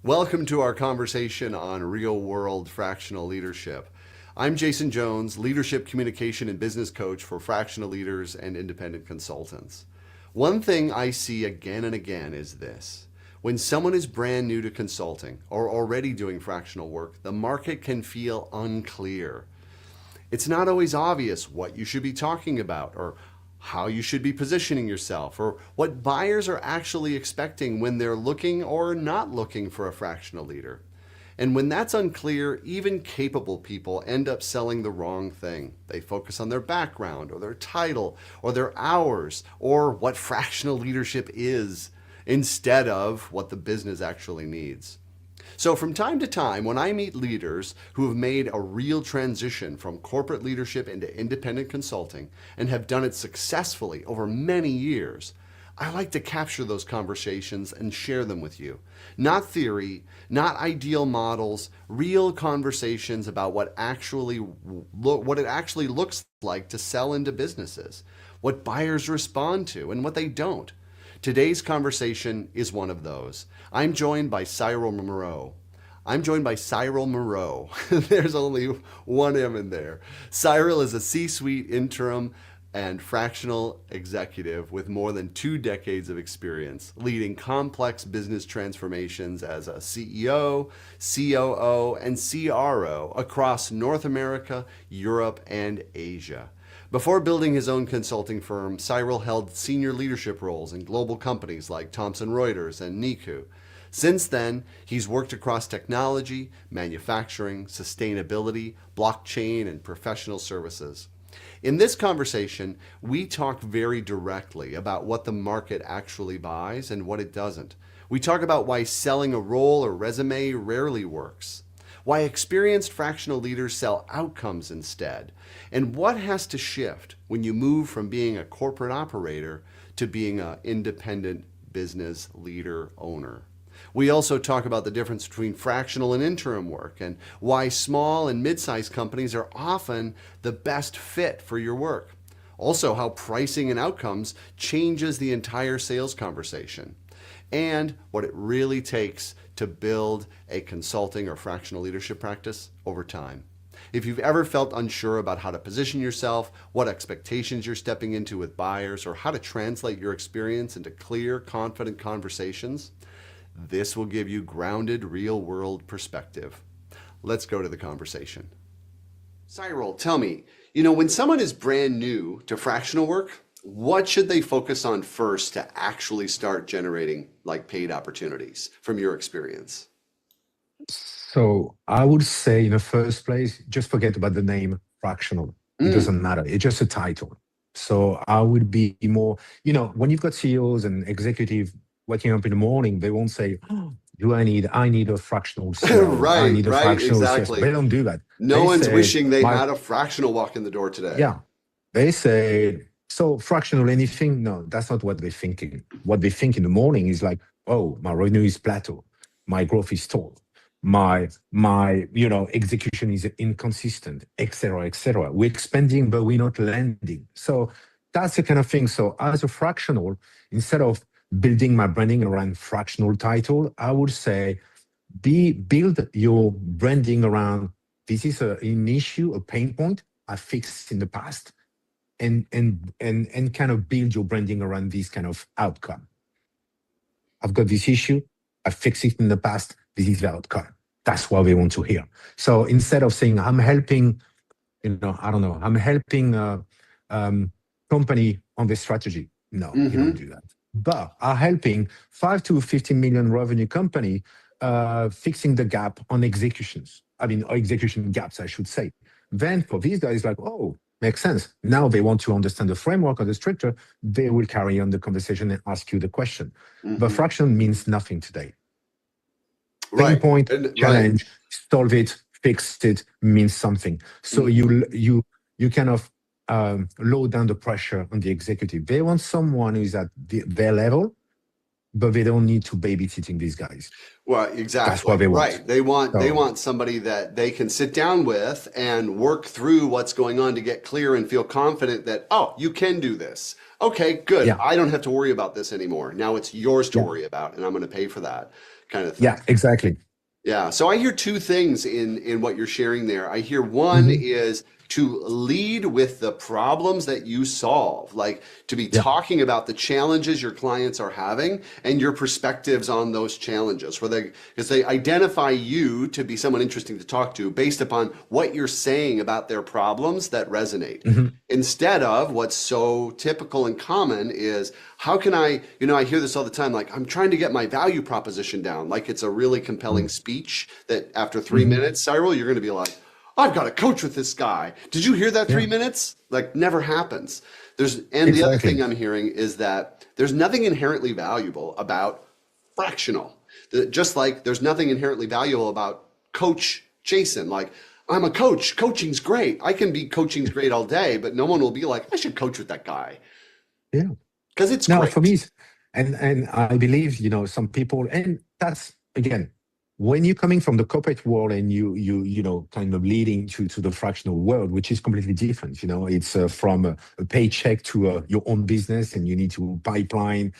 Welcome to our conversation on real-world fractional leadership. I'm Jason Jones, Leadership Communication and Business Coach for fractional leaders and independent consultants. One thing I see again and again is this. When someone is brand new to consulting or already doing fractional work, the market can feel unclear. It's not always obvious what you should be talking about or how you should be positioning yourself or what buyers are actually expecting when they're looking or not looking for a fractional leader. And when that's unclear, even capable people end up selling the wrong thing. They focus on their background or their title or their hours or what fractional leadership is instead of what the business actually needs. So from time to time, when I meet leaders who have made a real transition from corporate leadership into independent consulting and have done it successfully over many years, I like to capture those conversations and share them with you. Not theory, not ideal models, real conversations about what it actually looks like to sell into businesses, what buyers respond to and what they don't. Today's conversation is one of those. I'm joined by Cyril Moreau. There's only one M in there. Cyril is a C-suite interim and fractional executive with more than 2 decades of experience, leading complex business transformations as a CEO, COO, and CRO across North America, Europe, and Asia. Before building his own consulting firm, Cyril held senior leadership roles in global companies like Thomson Reuters and Niku. Since then, he's worked across technology, manufacturing, sustainability, blockchain, and professional services. In this conversation, we talk very directly about what the market actually buys and what it doesn't. We talk about why selling a role or resume rarely works, why experienced fractional leaders sell outcomes instead, and what has to shift when you move from being a corporate operator to being an independent business leader owner. We also talk about the difference between fractional and interim work and why small and mid-sized companies are often the best fit for your work. Also, how pricing and outcomes changes the entire sales conversation, and what it really takes to build a consulting or fractional leadership practice over time. If you've ever felt unsure about how to position yourself, what expectations you're stepping into with buyers, or how to translate your experience into clear, confident conversations, this will give you grounded, real-world perspective. Let's go to the conversation. Cyril, tell me, when someone is brand new to fractional work, what should they focus on first to actually start generating paid opportunities from your experience? So I would say in the first place, just forget about the name fractional. It doesn't matter. It's just a title. So I would be more, when you've got CEOs and executives waking up in the morning, they won't say, oh, I need a fractional CEO. I Right, need a right, fractional CSO. exactly. They don't do that. No They one's say, wishing they my, had a fractional walk in the door today. yeah, they say, so fractional anything? No, that's not what they're thinking. What they think in the morning is like, oh, my revenue is plateau. My growth is stalled. My execution is inconsistent, etc., etc. We're expanding, but we're not landing. So that's the kind of thing. So as a fractional, instead of building my branding around fractional title, I would say build your branding around this is an issue, a pain point I fixed in the past, and kind of build your branding around this kind of outcome. I've got this issue, I fixed it in the past, this is the outcome. That's what we want to hear. So instead of saying I'm helping, I'm helping a company on this strategy. No, you don't do that. But are helping 5 to 15 million revenue company fixing the gap on executions. Or execution gaps, I should say. Then for these guys, oh, makes sense. Now they want to understand the framework or the structure. They will carry on the conversation and ask you the question. But fraction means nothing today. Pain point, challenge, solve it, fix it means something. So you kind of lower down the pressure on the executive. They want someone who's at their level, but they don't need to babysitting these guys. Well, exactly. That's what they want. Right. They want somebody that they can sit down with and work through what's going on to get clear and feel confident that, oh, you can do this. Okay, good. Yeah, I don't have to worry about this anymore. Now it's yours to yeah, worry about, and I'm going to pay for that kind of thing. yeah, exactly. Yeah. So I hear two things in what you're sharing there. I hear one Hmm. is to lead with the problems that you solve, like to be Yeah. talking about the challenges your clients are having and your perspectives on those challenges, where they because they identify you to be someone interesting to talk to based upon what you're saying about their problems that resonate. Hmm. Instead of what's so typical and common is how can I, I hear this all the time, like I'm trying to get my value proposition down, like it's a really compelling speech that after 3 minutes, Cyril, you're going to be like, I've got to coach with this guy. Did you hear that Yeah, 3 minutes? Like never happens. And the other exactly. thing I'm hearing is that there's nothing inherently valuable about fractional. Just like there's nothing inherently valuable about Coach Jason. Like, I'm a coach. Coaching's great. I can be coaching's great all day, but no one will be like, I should coach with that guy Yeah. because it's Now, for great. me, and I believe, some people, and that's again, when you're coming from the corporate world and kind of leading to the fractional world, which is completely different. It's from a paycheck to your own business, and you need to pipeline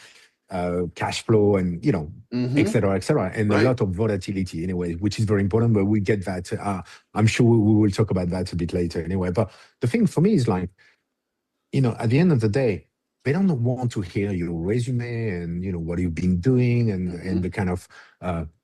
cash flow, and et Mm-hmm. cetera, et cetera, and a Right. lot of volatility anyway, which is very important. But we get that. I'm sure we will talk about that a bit later anyway. But the thing for me is like, at the end of the day, they don't want to hear your resume and what you've been doing, and Mm-hmm. the kind of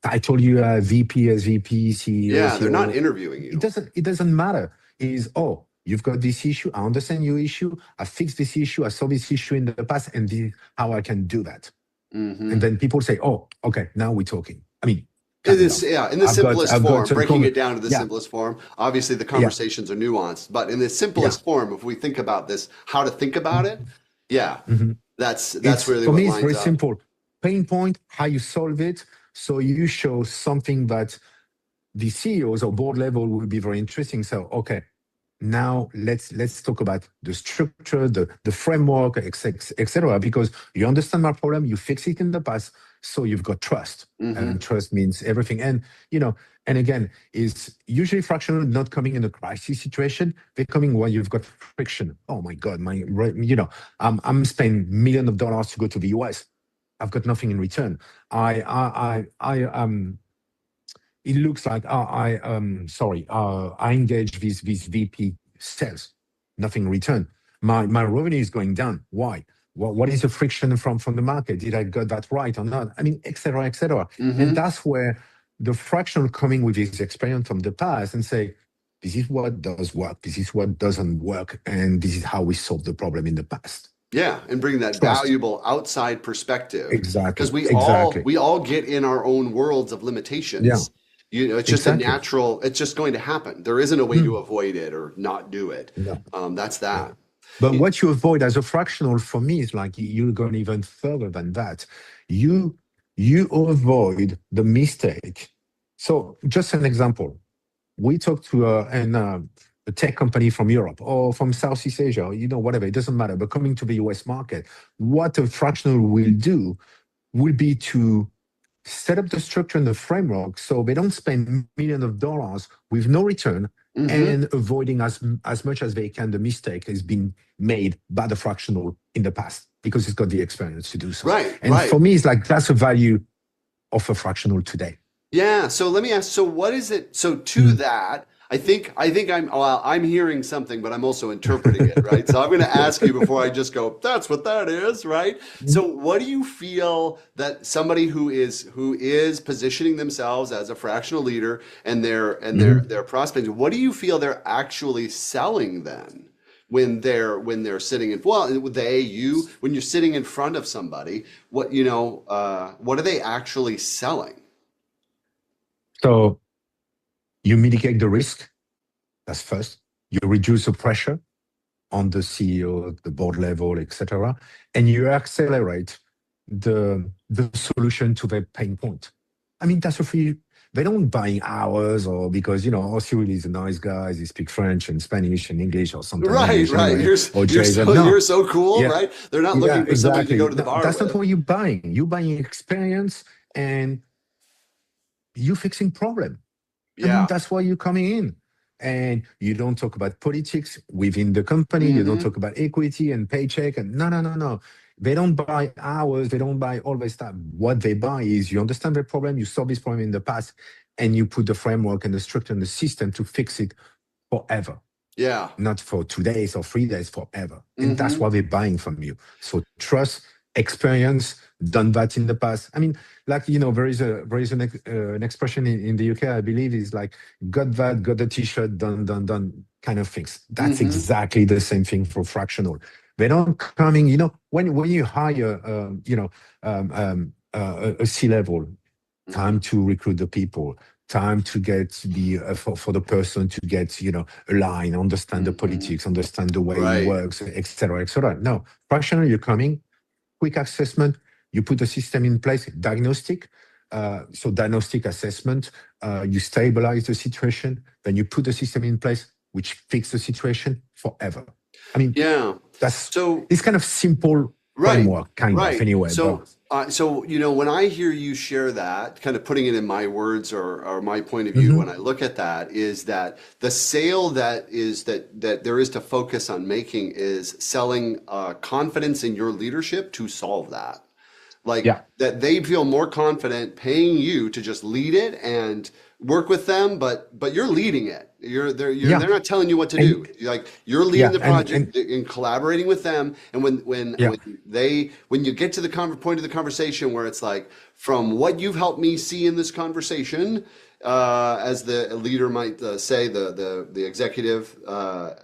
title you are, VP, SVP, CEO, Yeah, they're not COO. interviewing It you. doesn't matter. Is, oh, you've got this issue. I understand your issue. I fixed this issue. I saw this issue in the past, and this is how I can do that. And Mm-hmm. then people say, oh, okay, now we're talking. I mean, In kind this, of. yeah, in the simplest I've got form, some breaking it down to the yeah, simplest form. Obviously, the yeah, conversations are nuanced, but in the yeah. simplest form, if we think about this, how to think about it, yeah, Mhm. that's It's really for what me, it's lines very up. simple. Pain point, how you solve it. So you show something that the CEOs or board level will be very interesting. So, okay, now let's talk about the structure, the framework, etc. Because you understand my problem, you fix it in the past, so you've got trust, and Mm-hmm. trust means everything. And and again, is usually fractional not coming in a crisis situation. They're coming when you've got friction. Oh my God, I'm spending millions of dollars to go to the US. I've got nothing in return. I it looks like I engage this VP sales, nothing in return. My revenue is going down. Why? What is the friction from the market? Did I get that right or not? I mean, etc. etc. And Mm-hmm. that's where the fractional coming with his experience from the past and say, this is what does work, this is what doesn't work, and this is how we solved the problem in the past. Yeah, and bring that Trust. valuable outside perspective because Exactly. we all Exactly. we all get in our own worlds of Yeah. limitations. It's just a Exactly. natural. It's just going to happen. There isn't a way to Hmm. avoid it or not do it. No. That's No. that. But what you avoid as a fractional for me is like you're going even further than that. You you avoid the mistake. So just an example. We talked to a tech company from Europe or from Southeast Asia, or, whatever, it doesn't matter, but coming to the US market, what a fractional will do will be to set up the structure and the framework so they don't spend millions of dollars with no return, Hmm. and avoiding as much as they can the mistake has been made by the fractional in the past, because it's got the experience to do so. Right, And right. for me, it's like that's a value of a fractional today. Yeah. So let me ask. So what is it? So to Mm. that, I think I'm hearing something, but I'm also interpreting it, right? So I'm going to ask you before I just go, that's what that is, right? So what do you feel that somebody who is positioning themselves as a fractional leader and Mhm. they're prospecting, what do you feel they're actually selling then? When they're sitting in well they you when you're sitting in front of somebody what are they actually selling. So you mitigate the risk. That's first. You reduce the pressure on the CEO, the board level, etc., and you accelerate the solution to their pain point. I mean, that's a free. They don't buy hours, or because oh, Cyril is a nice guy, he speaks French and Spanish and English, or sometimes Right, English right. anyway, You're or you're Jason. so No, you're so cool, yeah, right? They're not yeah, looking for somebody to go exactly. to the No, bar that's not with. what you're buying. You're buying experience, and you fixing problem. I mean, Yeah. that's why you're coming in. and you don't talk about politics within the company. You don't Mm-hmm. talk about equity and paycheck. And no, no, no, no. They don't buy hours. They don't buy all this stuff. What they buy is you understand the problem, you solve this problem in the past, and you put the framework and the structure and the system to fix it forever. Yeah. Not for 2 days or 3 days, forever. And that's Mm-hmm. what they're buying from you. So trust, experience, done that in the past. I mean, like, there is an expression in the UK, I believe, is like, got that, got the t-shirt, done, done, done kind of things. That's Mm-hmm. exactly the same thing for fractional. They don't coming, when you hire, a C-level, Mm-hmm. time to recruit the people, time to get the for the person to get align, understand the Mm-hmm. politics, understand the way it Right. works, etc., etc. No, fractional, you're coming, quick assessment, you put a system in place, diagnostic. So diagnostic assessment, you stabilize the situation, then you put the system in place, which fix the situation forever. I mean, Yeah. that's So this kind of simple right, framework, kind of right. anyway. So, But when I hear you share that, kind of putting it in my words or my point of view, when Mhm. I look at that, is that the sale that there is to focus on making is selling confidence in your leadership to solve that. Like Yeah, that they feel more confident paying you to just lead it and work with them, but you're leading it. They're yeah, not telling you what to and do. You're leading yeah, the and project in collaborating with them. And yeah. when you get to the point of the conversation where it's like, from what you've helped me see in this conversation, as the leader might say, the executive,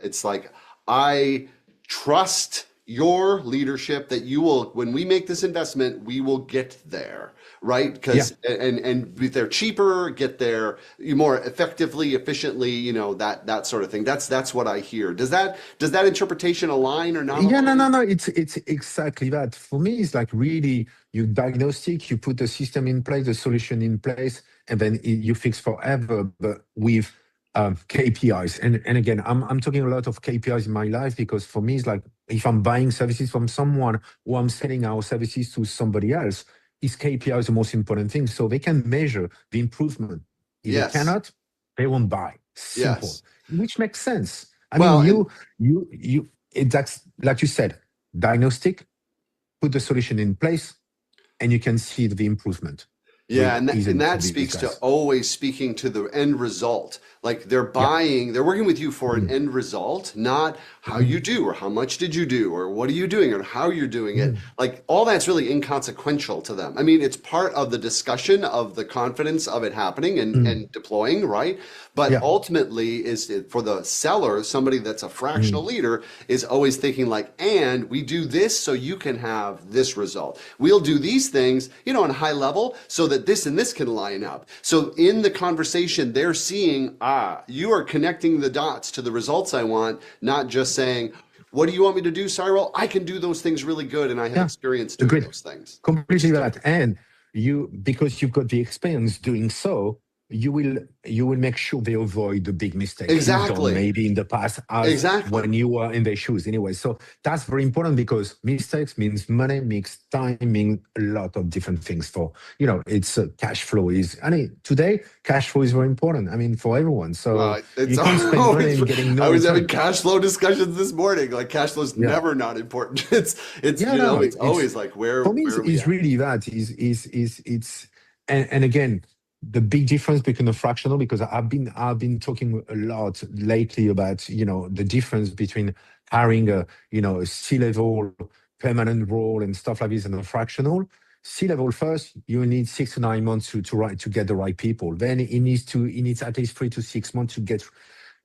it's like, I trust your leadership that you will, when we make this investment, we will get there, right? Yeah, Because and if they're cheaper, get there more effectively, efficiently, that sort of thing. That's what I hear. Does that interpretation align or not yeah, no, align? no, no. It's exactly that. For me, it's like, really, you diagnostic, you put the system in place, the solution in place, and then you fix forever, but with KPIs. And again, I'm talking a lot of KPIs in my life, because for me, it's like, if I'm buying services from someone, or I'm selling our services to somebody else, is KPI is the most important thing, so they can measure the improvement. If they Yes. cannot, they won't buy. Simple, Yes. which makes sense. I mean, Well, and that's like you said, diagnostic, put the solution in place, and you can see the improvement yeah, really and easily for that these speaks to guys. always speaking to the end result. Like Yeah. they're working with you for an Mm, end result, not how you mm, do or how much did you do or what are you doing or how you're doing it. mm, Like all that's really inconsequential to them. I mean, it's part of the discussion of the confidence of it happening and mm. deploying, right? But Yeah. ultimately, for the seller, somebody that's a fractional Mm, leader is always thinking like, and we do this so you can have this result. We'll do these things, on a high level so that this and this can line up. So in the conversation, they're seeing, you are connecting the dots to the results I want, not just saying, what do you want me to do, Cyril? I can do those things really good and I have yeah. experience doing Agreed. those things, which Completely is right. different. And because you've got the experience doing so, you will make sure they avoid the big mistake you've done Exactly. maybe in the past, as Exactly. when you were in their shoes anyway. So that's very important, because mistakes means money, means time, mean a lot of different things. For it's cash flow is. I mean, today cash flow is very important. I mean, for everyone. So It's you can't spend money always, and getting I no was having return. cash flow discussions this morning. Like cash flow is Yeah. never not important. It's, Yeah, no, it's it's always like, where, for me, where are we is at? really that is it's and again, the big difference between the fractional, because I've been talking a lot lately about the difference between hiring a C-level permanent role and stuff like this, and a fractional. C-level, first, you need 6 to 9 months to get the right people. Then it needs at least 3 to 6 months to get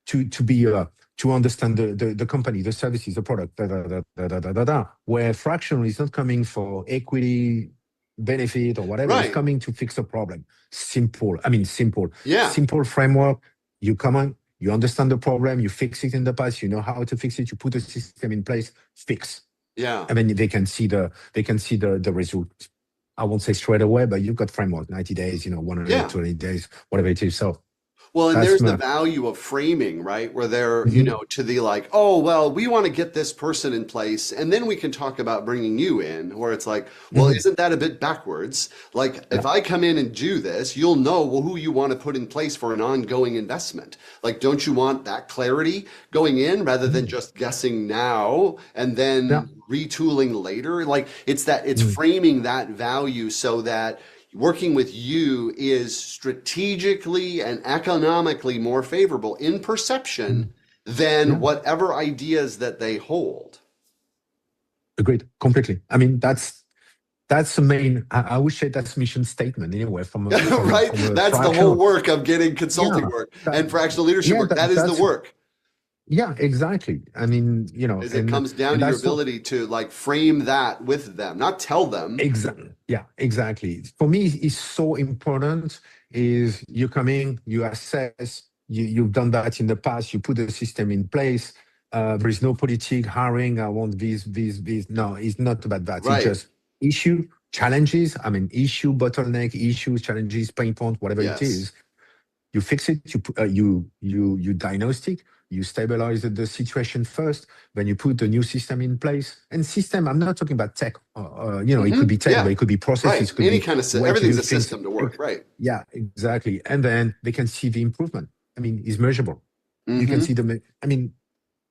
to be to understand the company, the services, the product, where fractional is not coming for equity, benefit, or whatever. It's Right. coming to fix a problem. Simple. I mean, simple. Yeah. Simple framework. You come on, you understand the problem, you fix it in the past, you know how to fix it, you put a system in place, fix. Yeah. And then they can see the result. I won't say straight away, but you've got framework, 90 days, Yeah. 120 days, whatever it is. So Well, and That's there's the my. value of framing, right? Where they're, Mhm. to the like, oh, well, we want to get this person in place, and then we can talk about bringing you in, where it's like, well, Mhm. isn't that a bit backwards? Like, if Yeah. I come in and do this, you'll know, well, who you want to put in place for an ongoing investment. Like, don't you want that clarity going in rather than Mhm. just guessing now and Yeah. then retooling later? Like, it's Mhm. framing that value so that working with you is strategically and economically more favorable in perception Mhm. than Yeah. whatever ideas that they hold. Agreed. Completely. I mean, that's the main. I would say that's mission statement anyway Right? from a That's the whole fractional. work of getting consulting Yeah. work That, and fractional leadership yeah. work. That is the That's work. yeah. Exactly. I mean, Is it comes down and to your that's what. ability to like frame that with them, not tell them. Exactly. Yeah, exactly. For me, it's so important is you come in, you assess, you've done that in the past, you put the system in place. There is no politic hiring. I want this. No, it's not about that. It's Right. just issue, challenges. I mean, issue, bottleneck, issues, challenges, pain point, whatever it Yes. is. You fix it, you diagnostic, you stabilize the situation first, then you put the new system in place. And system, I'm not talking about tech. It could be tech, but Yeah. it could be Right. processes, could Any be kind of, way to do everything's a things. system to work. Right. Yeah, exactly. And then they can see the improvement. I mean, it's measurable. You can Mm-hmm. see I mean,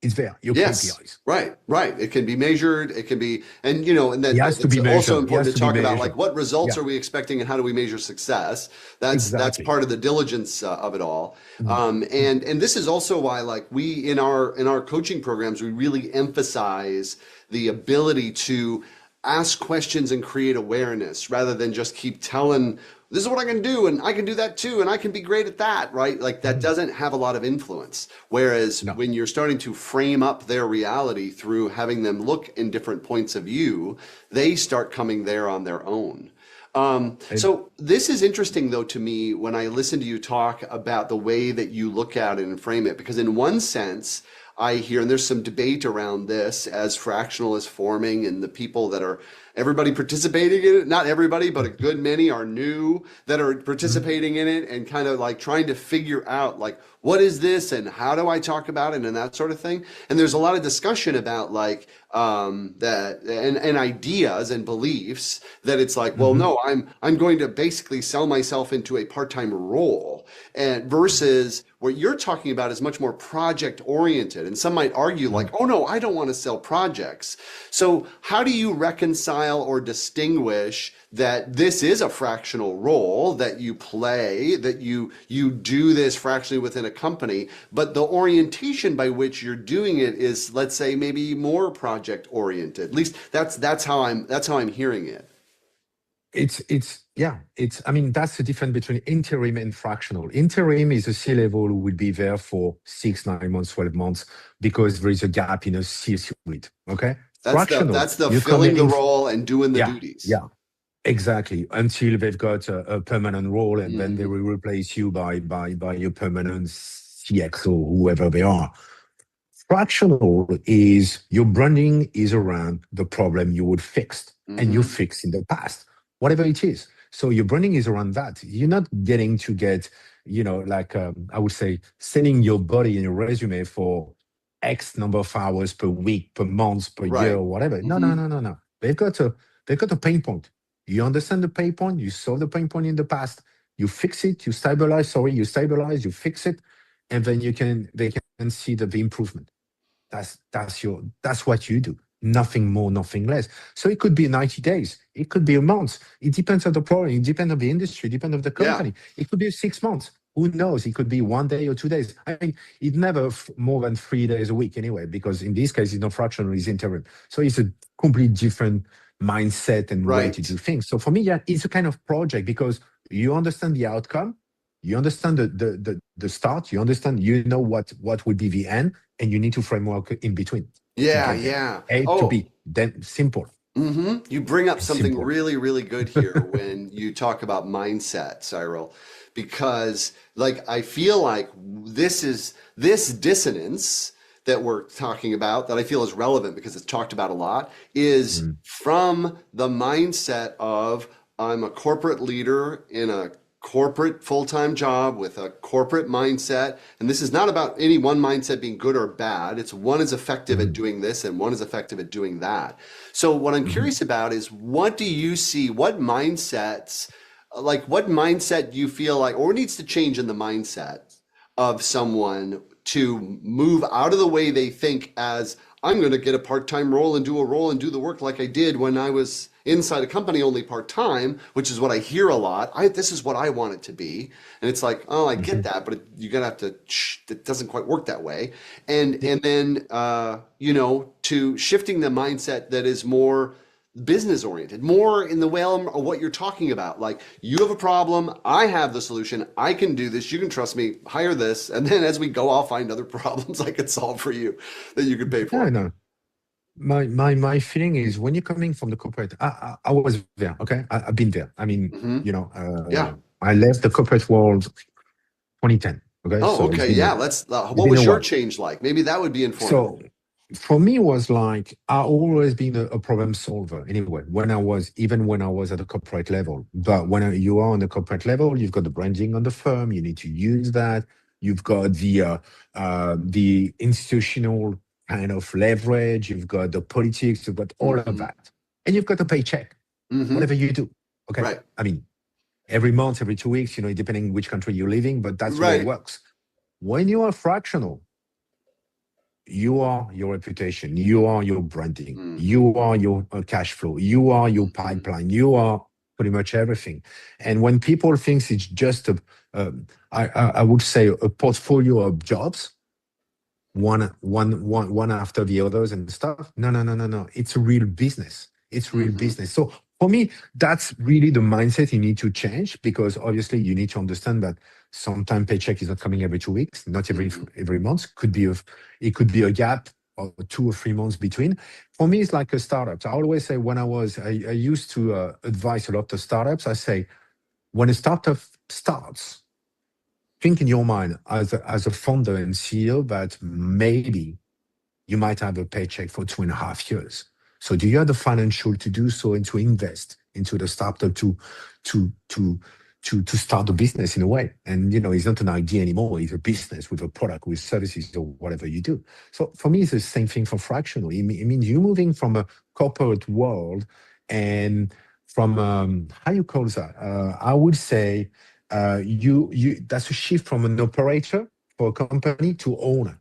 it's there, your Yes, KPIs. right, right. It can be measured. It can be, and and It then has to it's be also measured. It important has to to be talk about like measured. what results Yeah, are we expecting and how do we measure success. That's exactly. part of the diligence of it all. Mhm. And this is also why like we in our coaching programs we really emphasize the ability to ask questions and create awareness rather than just keep telling this is what I can do and I can do that too and I can be great at that, right? Like that Mhm. doesn't have a lot of influence. Whereas No. when you're starting to frame up their reality through having them look in different points of view, they start coming there on their own. And So this is interesting though to me when I listen to you talk about the way that you look at it and frame it, because in one sense, I hear, and there's some debate around this as fractional is forming and the people that are everybody participating in it, not everybody, but a good many are new that are Mhm. participating in it and kind of like trying to figure out like what is this and how do I talk about it and that sort of thing. And there's a lot of discussion about like that and ideas and beliefs that it's like, well, Mhm. no, I'm going to basically sell myself into a part-time role, and versus what you're talking about is much more project oriented. And some might argue like, Mhm. oh no, I don't want to sell projects. So how do you reconcile or distinguish that this is a fractional role that you play, that you do this fractionally within a company, but the orientation by which you're doing it is, let's say, maybe more project oriented. At least that's how I'm hearing it. It's yeah, it's I mean that's the difference between interim and fractional. Interim is a C level who will be there for 6, 9 months, 12 months because there is a gap in a C suite. Okay. That's the Fractional, that's the you're filling the coming role and doing the yeah, duties. yeah, exactly. Until they've got a permanent role and then they Hmm. will replace you by your permanent CXO, whoever they are. Fractional is your branding is around the problem you would fix and you Hmm. fixed in the past, whatever it is. So your branding is around that. You're not getting to get, like I would say, selling your body and your resume for X number of hours per week, per month, per year, Right. or whatever. No, no, Hmm. no, no, no. They've got a pain point. You understand the pain point. You solve the pain point in the past. You fix it. You stabilize. Sorry, you stabilize. You fix it, and then they can see the improvement. That's what you do. Nothing more, nothing less. So it could be 90 days. It could be a month. It depends on the problem. It depends on the industry. It depends on the Yeah. company. It could be 6 months. Who knows? It could be one day or 2 days. I mean, it never more than 3 days a week anyway, because in this case, it's not fractional, it's interim. So it's a completely different mindset and way to Right. do things. So for me, yeah, it's a kind of project because you understand the outcome, you understand the start, you understand, what would be the end, and you need to framework in between to Yeah. get there. Yeah. A to Oh, B, then simple. You bring up It's something simple. really, really good here when you talk about mindset, Cyril, because like I feel like this dissonance that we're talking about that I feel is relevant because it's talked about a lot is Mm, from the mindset of I'm a corporate leader in a corporate full-time job with a corporate mindset, and this is not about any one mindset being good or bad. It's one is effective at Mhm, doing this and one is effective at doing that. So what I'm mhm. curious about is what do you see, what mindsets, like what mindset do you feel like, or needs to change in the mindset of someone to move out of the way they think as I'm going to get a part-time role and do a role and do the work like I did when I was inside a company only part-time, which is what I hear a lot. This is what I want it to be. And it's like, oh, I get Mhm. that, but you're gonna have to, it doesn't quite work that way. And Y- and then to shifting the mindset that is more business oriented, more in the realm of what you're talking about. Like, you have a problem, I have the solution, I can do this, you can trust me, hire this, and then as we go, I'll find other problems I could solve for you that you could pay No, for. no. My feeling is when you're coming from the corporate, I was there. Okay, I've been there. I mean, Hmm. Yeah. I left the corporate world 2010. Okay, Oh, so okay. Yeah. it's What been a was your while. change like? Maybe that would be informative. So for me, it was like I always been a problem solver. Anyway, when I was at the corporate level, but when you are on the corporate level, you've got the branding on the firm. You need to use that. You've got the institutional kind of leverage. You've got the politics. You've got all of Hmm. that, and you've got a paycheck, Hmm. whatever you do. Okay, Right. I mean every month, every 2 weeks, depending which country you're living, but that's the way it Right. works. When you are fractional, you are your reputation, you are your branding, Hmm. you are your cash flow, you are your Hmm. pipeline, you are pretty much everything. And when people think it's just I would say a portfolio of jobs, one after the others and stuff. No, no, no, no, no. It's a real business. It's real Hmm. business. So for me, that's really the mindset you need to change because obviously you need to understand that sometimes paycheck is not coming every 2 weeks, not Hmm. every month. It could be a gap of 2 or 3 months between. For me, it's like a startup. I always say I used to advise a lot of startups. I say when a startup starts, think in your mind as a founder and CEO that maybe you might have a paycheck for 2.5 years. So do you have the financial to do so and to invest into the startup to to to start the business in a way? And it's not an idea anymore. It's a business with a product, with services or whatever you do. So for me, it's the same thing for fractional. It means you're moving from a corporate world and from how you call that? I would say you that's a shift from an operator for a company to owner,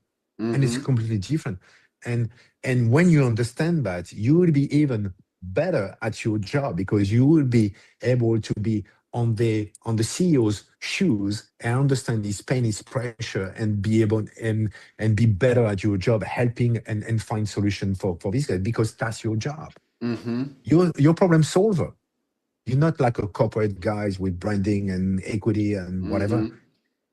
and it's Hmm. completely different. And and when you understand that, you will be even better at your job because you will be able to be on the CEO's shoes and understand his pain, his pressure, and be able and be better at your job, helping and find solution for this guy because that's your job. Hmm. You're problem solver. You're not like a corporate guys with branding and equity and whatever. Hmm.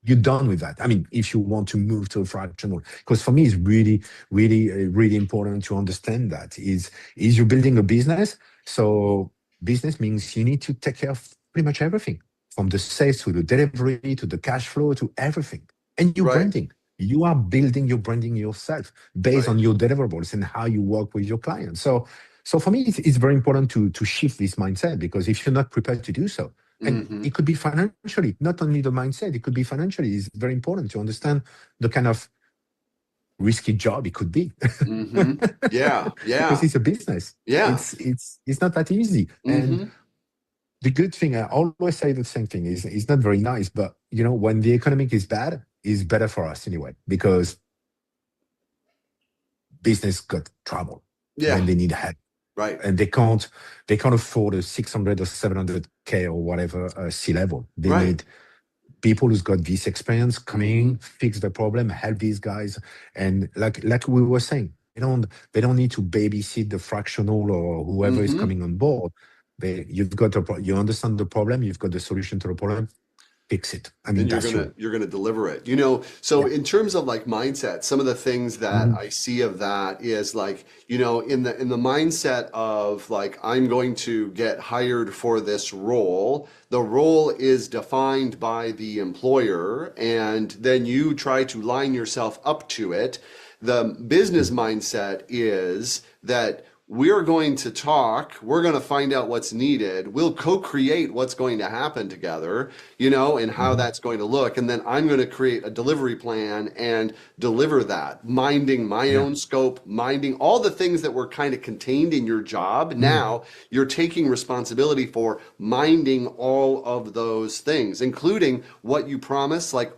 You're done with that. I mean, if you want to move to a fractional, because for me, it's really important to understand that is you're building a business. So business means you need to take care of pretty much everything, from the sales to the delivery to the cash flow to everything, and your Right. branding. You are building your branding yourself based Right. on your deliverables and how you work with your clients. So for me, it's very important to shift this mindset because if you're not prepared to do so, and Hmm. it could be financially, not only the mindset, it could be financially. It's very important to understand the kind of risky job it could be Hmm. Yeah. because Yeah. it's a business. Yeah. It's not that easy. And Hmm. the good thing, I always say the same thing, is it's not very nice, but when the economic is bad, is better for us anyway, because business got trouble Yeah. when they need help. Right. And they can't afford a 600 or 700K or whatever C level. They Right. need people who's got this experience Hmm. coming, fix the problem, help these guys. And like we were saying, they don't need to babysit the fractional or whoever is Hmm. coming on board. You understand the problem, you've got the solution to the problem, fix it. I mean, And you're that's gonna your you're gonna deliver it. So yeah. in terms of like mindset, some of the things that Mhm. I see of that is like, in the mindset of like I'm going to get hired for this role. The role is defined by the employer, and then you try to line yourself up to it. The business mindset is that we're going to talk, we're going to find out what's needed, we'll co-create what's going to happen together, and how Mhm. that's going to look, and then I'm going to create a delivery plan and deliver that, minding my Yeah. own scope, minding all the things that were kind of contained in your job. Mm. Now you're taking responsibility for minding all of those things, including what you promise, like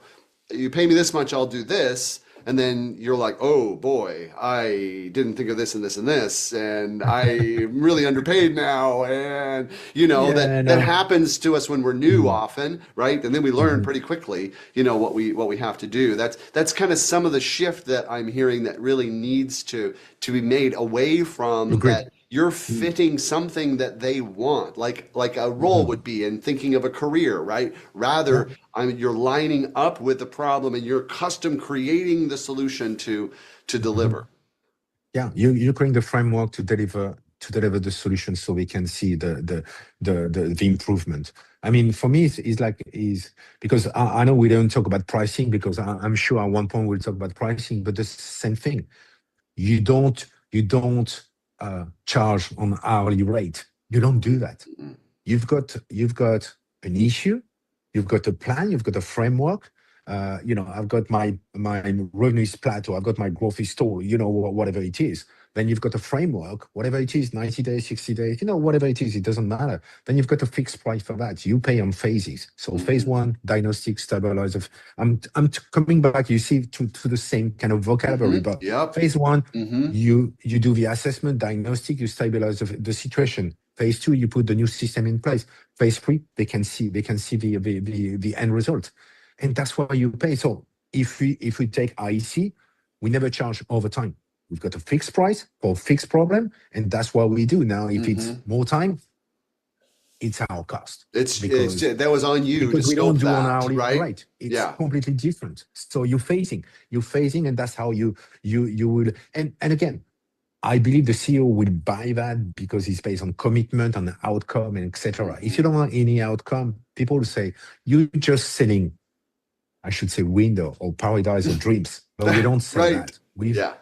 you pay me this much, I'll do this. And then you're like, oh boy, I didn't think of this and this and this, and I'm really underpaid now. And Yeah, that no. happens to us when we're new Mm. often, right? And then we learn Mhm. pretty quickly, what we have to do. That's kind of some of the shift that I'm hearing that really needs to be made away from Agreed. that you're Mm. fitting something that they want, like a role Mhm. would be in thinking of a career, right? Yeah. Rather, you're lining up with the problem and you're custom creating the solution to Mhm. deliver. Yeah, you're creating the framework to deliver the solution so we can see the improvement. I mean, for me, it's like is because I know we don't talk about pricing because I'm sure at one point we'll talk about pricing, but the same thing. You don't charge on hourly rate. You don't do that. Mm-mm. You've got an issue, you've got a plan, you've got a framework. I've got my revenue is plateau, I've got my growth is stall, whatever it is. Then you've got a framework, whatever it is, 90 days, 60 days, whatever it is, it doesn't matter. Then you've got a fixed price for that. You pay on phases. So phase Mm-hmm. one, diagnostic, stabilizer. I'm coming back, you see, to the same kind of vocabulary, Mm-hmm. but Yep. phase one, Mm-hmm. you do the assessment, diagnostic, you stabilize the situation. Phase two, you put the new system in place. Phase three, they can see the end result, and that's why you pay. So if we take IEC, we never charge overtime. We've got a fixed price for a fixed problem, and that's what we do. Now, if it's Mm-hmm. more time, it's our cost It's because that was on you to we don't scope do on that, hourly right? rate. It's Yeah. completely different. So you're phasing, and that's how you will. And again, I believe the CEO will buy that because it's based on commitment, on the outcome, and etc. If Mm-hmm. you don't want any outcome, people will say you're just selling, I should say, window or paradise or dreams. But we don't sell Right. that. We've Yeah.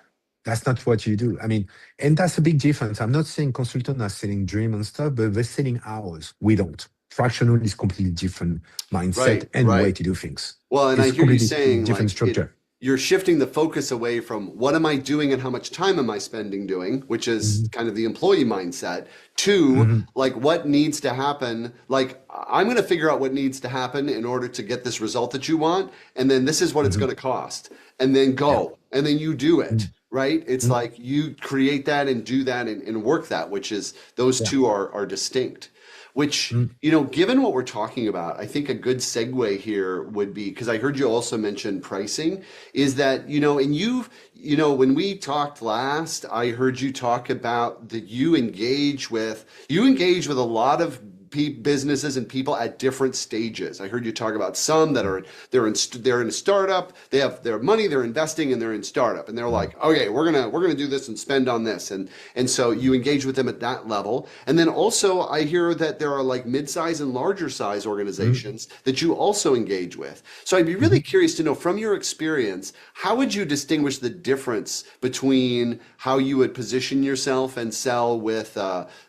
That's not what you do. I mean, and that's a big difference. I'm not saying consultants are selling dream and stuff, but they're selling hours. We don't. Fractional is completely different mindset Right. and way Right. to do things. Well, and I It's hear you completely saying different like structure. you're shifting the focus away from what am I doing and how much time am I spending doing, which is Mhm. kind of the employee mindset, to Mhm. like what needs to happen. Like I'm going to figure out what needs to happen in order to get this result that you want, and then this is what it's Mhm. going to cost, and then Yeah. go, and then you do it. Mhm. Right? It's Mhm. like you create that and do that and work that, which is those Yeah. two are distinct. Which, Mhm. given what we're talking about, I think a good segue here would be because I heard you also mention pricing, is that, and when we talked last, I heard you talk about that you engage with a lot of businesses and people at different stages. I heard you talk about some that are they're in a startup, they have their money, they're investing, and they're in startup, and they're Mhm. like, okay, we're gonna do this and spend on this, and so you engage with them at that level, and then also I hear that there are like mid-size and larger size Mhm. organizations that you also engage with. So I'd be really Mhm. curious to know from your experience, how would you distinguish the difference between how you would position yourself and sell with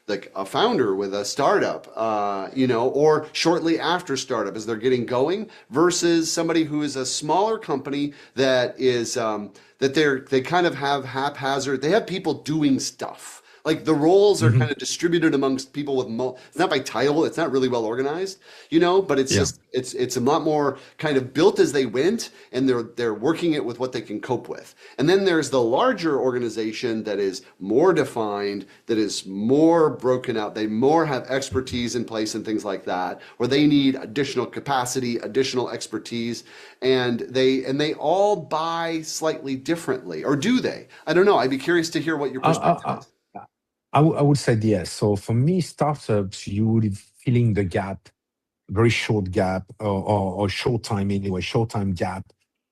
like a founder with a startup, or shortly after startup as they're getting going, versus somebody who is a smaller company that is that they kind of have haphazard. They have people doing stuff. Like the roles are kind Mhm. of distributed amongst people with it's not by title, it's not really well organized, but it's Yeah. just it's a lot more kind of built as they went, and they're working it with what they can cope with. And then there's the larger organization that is more defined, that is more broken out. They more have expertise in place and things like that, where they need additional capacity, additional expertise, and they all buy slightly differently, or do they? I don't know. I'd be curious to hear what your I, perspective I, is. I would say yes. So for me, startups, you would be filling the gap, very short gap or short time anyway, short time gap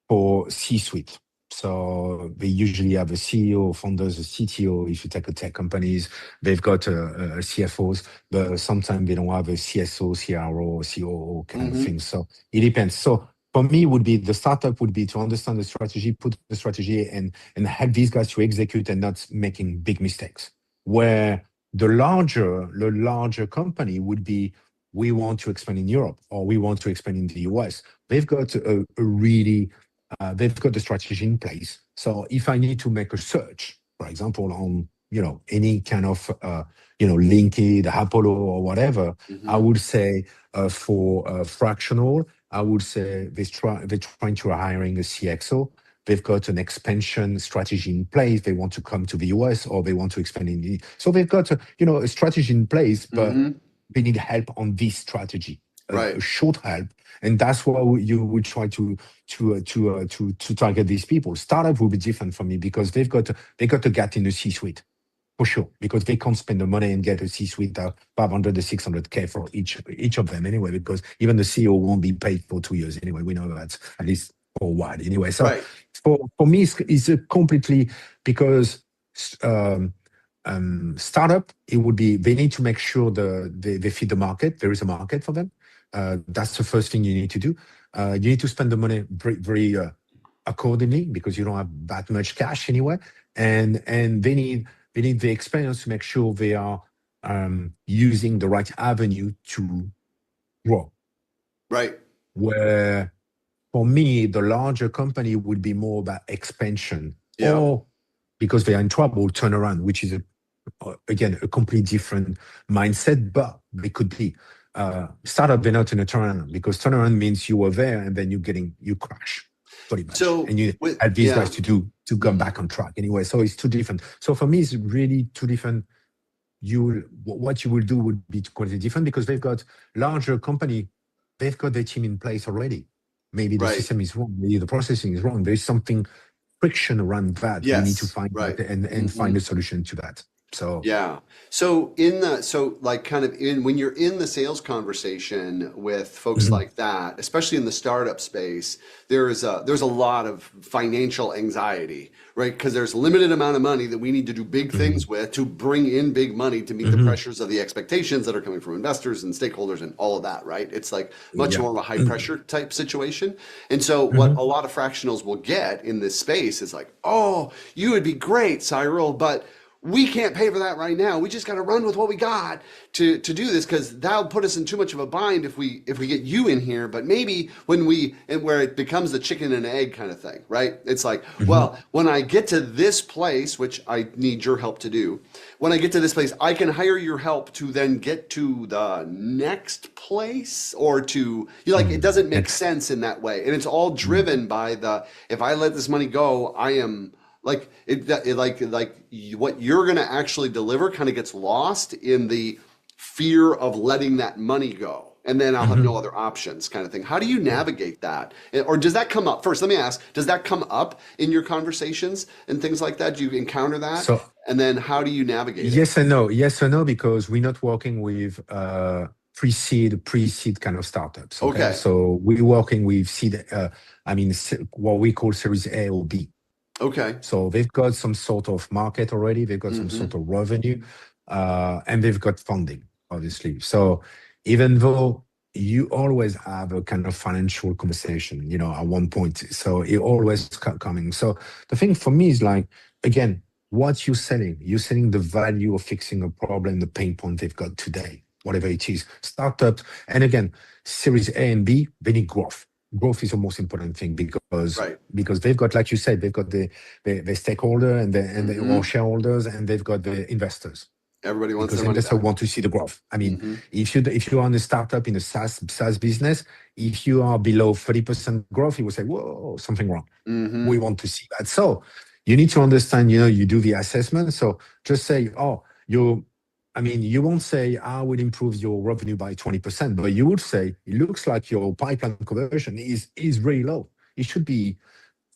for C-suite. So they usually have a CEO, founders, a CTO. If you take a tech companies, they've got CFOs, but sometimes they don't have a CSO, CRO, COO kind of Mm-hmm. thing. So it depends. So for me, would be the startup would be to understand the strategy, put the strategy, and help these guys to execute and not making big mistakes. where the larger company would be, we want to expand in Europe or we want to expand in the US. They've got they've got the strategy in place. So if I need to make a search, for example, on any kind of LinkedIn, Apollo, or whatever, I would say for fractional, I would say they're trying to hiring a CXO. They've got an expansion strategy in place. They want to come to the US or they want to expand in so they've got a strategy in place, but they need help on this strategy, Right. a short help, and that's why you would try to target these people. Startup will be different for me because they got a gap in the C-suite for sure, because they can't spend the money and get a C-suite 500 to 600K for each of them anyway, because even the CEO won't be paid for 2 years anyway. We know that, at least for a while anyway. So Right. for me, it's a completely, because startup, it would be, they need to make sure they feed the market. There is a market for them. That's the first thing you need to do. You need to spend the money very accordingly, because you don't have that much cash anyway. And they need the experience to make sure they are using the right avenue to grow. Right. Where for me, the larger company would be more about expansion, Yeah. or because they are in trouble, turn around, which is again a completely different mindset. But they could be startup. They're not in a turnaround, because turnaround means you were there and then you crash pretty much, So and you with have these yeah. guys to come back on track anyway. So it's too different. So for me, it's really too different. What you will do would be completely different, because they've got larger company, they've got their team in place already. Maybe the Right. system is wrong, maybe the processing is wrong. There's something friction around that. We need to Yes. find Right. that and find a solution to that. So Yeah. So like kind of when you're in the sales conversation with folks mhm, like that, especially in the startup space, there's a lot of financial anxiety, right? Because there's a limited amount of money that we need to do big mhm, things with to bring in big money to meet the mhm, pressures of the expectations that are coming from investors and stakeholders and all of that, right? It's like much yeah. more of a high Mhm, pressure type situation. And so what mhm. a lot of fractionals will get in this space is like, oh, you would be great, Cyril, but we can't pay for that right now. We just got to run with what we got to do this, because that'll put us in too much of a bind if we get you in here. But maybe where it becomes the chicken and egg kind of thing, right? It's like, Mhm. well, when I get to this place, which I need your help to do, when I get to this place, I can hire your help to then get to the next place, or to you like it doesn't make Next. sense in that way, and it's all Mhm. driven by if I let this money go, I am like what you're going to actually deliver kind of gets lost in the fear of letting that money go, and then I'll have no Mhm. other options kind of thing. How do you navigate that? Or does that come up first? Let me ask, does that come up in your conversations and things like that? Do you encounter that? So And then how do you navigate it? yes and no. Yes and no, because we're not working with pre-seed kind of startups. Okay, Okay. so we're working with seed. What we call Series A or B. Okay. So they've got some sort of market already. They've got some sort Mm-hmm. of revenue, and they've got funding, obviously. So even though you always have a kind of financial conversation, at one point, so it always coming. So the thing for me is like, again, what you're selling the value of fixing a problem, the pain point they've got today, whatever it is. Startups, and again, Series A and B, they need growth. Growth is the most important thing, because Right. they've got, like you said, they've got the stakeholder and the or Mm-hmm. shareholders, and they've got the investors, Everybody wants because their money investors back. want to see the growth. I mean, Mm-hmm. if you are in a startup in a SaaS business, if you are below 30% growth, you will say, whoa, something wrong. Mm-hmm. We want to see that. So you need to understand, you do the assessment. So just say, oh, you won't say, I will improve your revenue by 20%, but you would say, it looks like your pipeline conversion is really low. It should be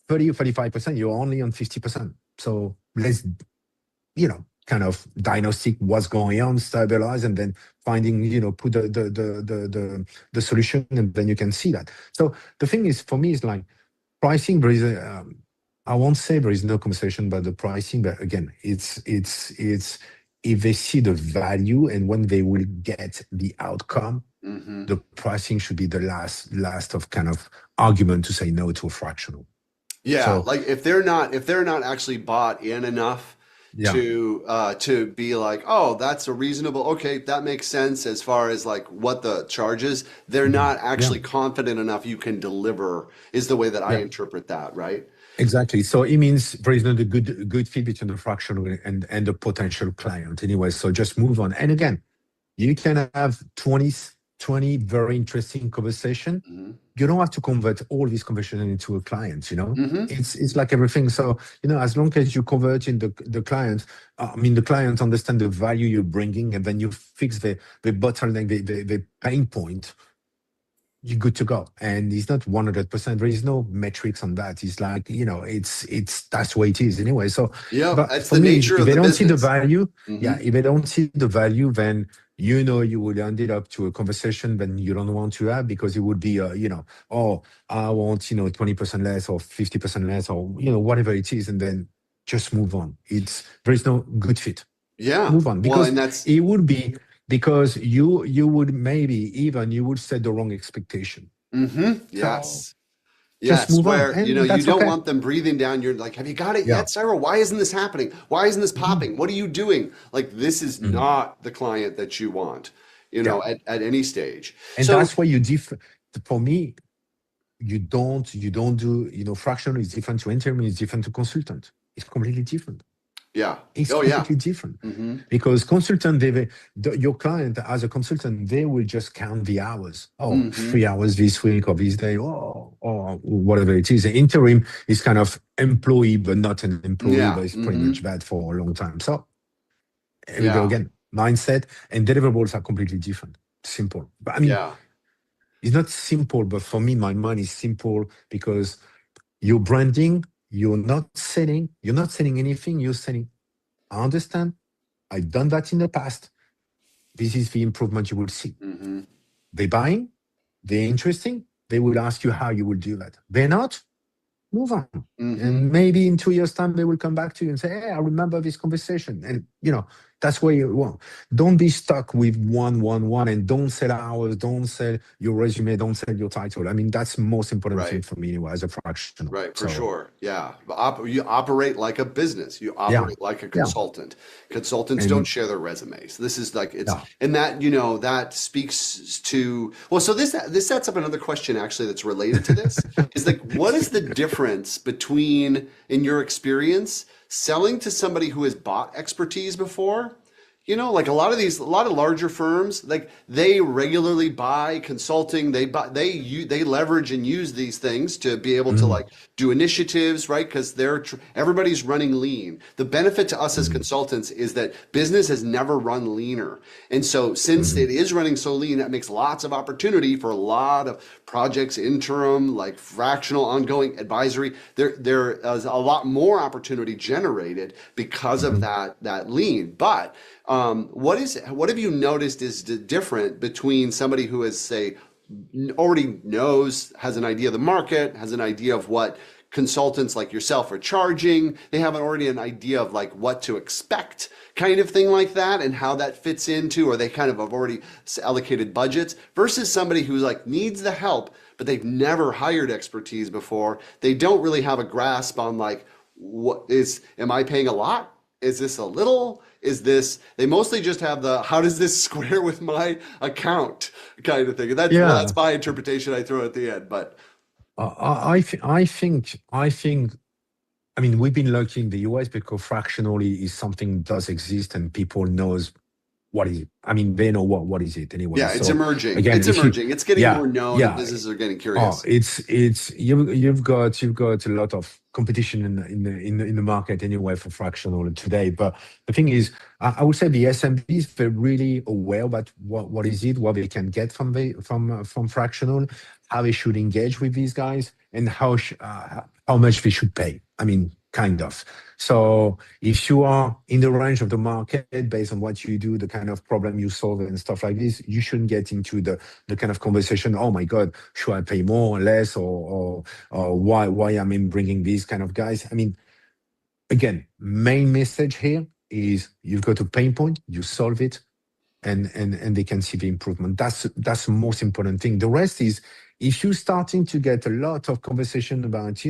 30 or 35%. You're only on 50%. So let's, kind of diagnostic what's going on, stabilize, and then finding, put the solution, and then you can see that. So the thing is, for me, is like pricing. There is I won't say there is no conversation about the pricing, but again, it's if they see the value and when they will get the outcome, Mm-hmm. the pricing should be the last of kind of argument to say no to a fractional. Yeah, So like if they're not actually bought in enough Yeah. to be like, oh, that's a reasonable, okay, that makes sense as far as like what the charge is. They're Mhm. not Yeah. actually confident enough you can deliver, is the way that I Yeah. interpret that, right? Exactly. So it means there is not a good fit between the fractional and the potential client anyway. So just move on. And again, you can have 20 very interesting conversation. Hmm. You don't have to convert all these conversation into a client, Hmm. It's like everything. So, as long as you convert in the client, the client understand the value you're bringing, and then you fix the bottleneck, the pain point, you're good to go. And it's not 100%. There is no metrics on that. It's like, it's that's the way it is anyway. So, Yep, but that's for the me, nature if of they the don't see the business. value, Hmm. yeah, if they don't see the value, then you would end it up to a conversation that you don't want to have, because it would be, oh, I want, 20% less or 50% less, or, whatever it is. And then just move on. There is no good fit. Yeah. Move on, Well, because and that's, it would be, because you would maybe even you would set the wrong expectation. hmm, So yes. just Yes, move on, where and you that's don't okay. want them breathing down. You're like, have you got it Yeah. yet, Cyril? Why isn't this happening? Why isn't this Mhm. popping? What are you doing? Like, this is Mhm. not the client that you want, Yeah. at any stage. And So, that's why you differ. For me, you don't do, fractional is different to interim, is different to consultant. It's completely different. yeah. It's Oh, yeah. completely different, Hmm. because consultant, your client as a consultant, they will just count the hours. Oh, Hmm. 3 hours this week or this day, or whatever it is. The interim is kind of employee, but not an employee, Yeah. but it's pretty Hmm. much bad for a long time. So here we go Yeah. again. Mindset and deliverables are completely different. Simple. But Yeah. it's not simple, but for me, my mind is simple, because your branding, you're not selling anything, you're selling, I understand. I've done that in the past. This is the improvement you will see. Hmm. They're buying, they're interesting. They will ask you how you will do that. They're not, move on. Hmm. And maybe in 2 years' time, they will come back to you and say, hey, I remember this conversation. And, that's where you want. Don't be stuck with one, and don't sell hours, don't sell your resume, don't sell your title. That's the most important thing Right. for me anyway, as a fractional. Right, for So, sure. Yeah. You operate like a business. You yeah, operate like a yeah. consultant. Consultants don't And, share their resumes. This is like it's yeah. and that, that speaks to, well, so this sets up another question actually that's related to this. Is like, what is the difference between, in your experience, selling to somebody who has bought expertise before? Like a lot of larger firms, like they regularly buy consulting. They leverage and use these things to be able to Mm, like do initiatives, right? Because everybody's running lean. The benefit to us as mm, consultants is that business has never run leaner, and so since mm, it is running so lean, that makes lots of opportunity for a lot of projects, interim, like fractional, ongoing advisory. There is a lot more opportunity generated because of mm. that lean, but what have you noticed is different between somebody who is, say, already knows, has an idea of the market, has an idea of what consultants like yourself are charging, they have already an idea of like what to expect, kind of thing like that, and how that fits into, or they kind of have already allocated budgets, versus somebody who's like needs the help, but they've never hired expertise before. They don't really have a grasp on like, am I paying a lot? Is this a little? Is this, they mostly just have the, how does this square with my account kind of thing. And that's Yeah. my interpretation I throw at the end. But I think, we've been lucky in the US, because fractionally is something does exist, and people knows what is it. They know what is it anyway. yeah, it's So emerging. again, It's if you, emerging. It's getting yeah, more known and yeah. businesses are getting Oh, curious. you've got a lot of competition in the market anyway for fractional today. But the thing is, I would say the SMBs, they're really aware about what is it, what they can get from fractional, how they should engage with these guys, and how much they should pay. Kind of. So if you are in the range of the market based on what you do, the kind of problem you solve and stuff like this, you shouldn't get into the kind of conversation. Oh my God, should I pay more or less, or why am I bringing these kind of guys? Again, main message here is you've got a pain point, you solve it, and they can see the improvement. That's the most important thing. The rest is, if you're starting to get a lot of conversation about,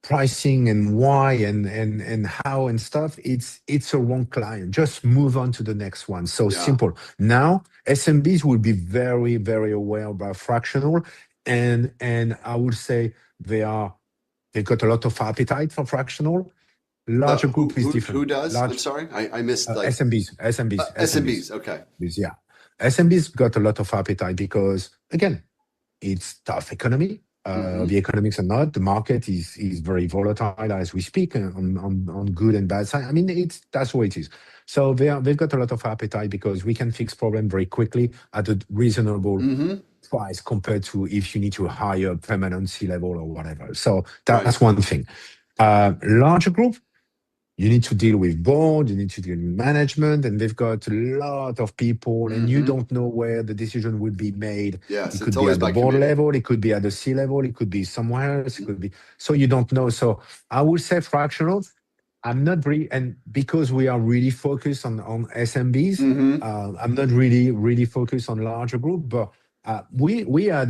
pricing and why and how and stuff, it's a wrong client. Just move on to the next one. So Yeah. simple. Now SMBs will be very, very aware about fractional, and I would say they've got a lot of appetite for fractional. Larger group is Who different. does? I'm Large sorry, I missed like SMBs. SMBs. Okay. Yeah. SMBs got a lot of appetite because, again, it's tough economy. Mm-hmm. The economics are not. The market is very volatile as we speak on good and bad side. I mean, that's what it is. So they've got a lot of appetite because we can fix problem very quickly at a reasonable Mm-hmm. price compared to if you need to hire permanent C level or whatever. So Right. that's one thing. Larger group, you need to deal with board, you need to deal with management, and they've got a lot of people, and you Mm-hmm. don't know where the decision will be made. Yes, It it's could be always at the by board committee. level, it could be at the C level, it could be somewhere else, it could be. So you don't know. So I would say fractional. I'm not really, and because we are really focused on SMBs, Mm-hmm. I'm not really focused on larger group, but we had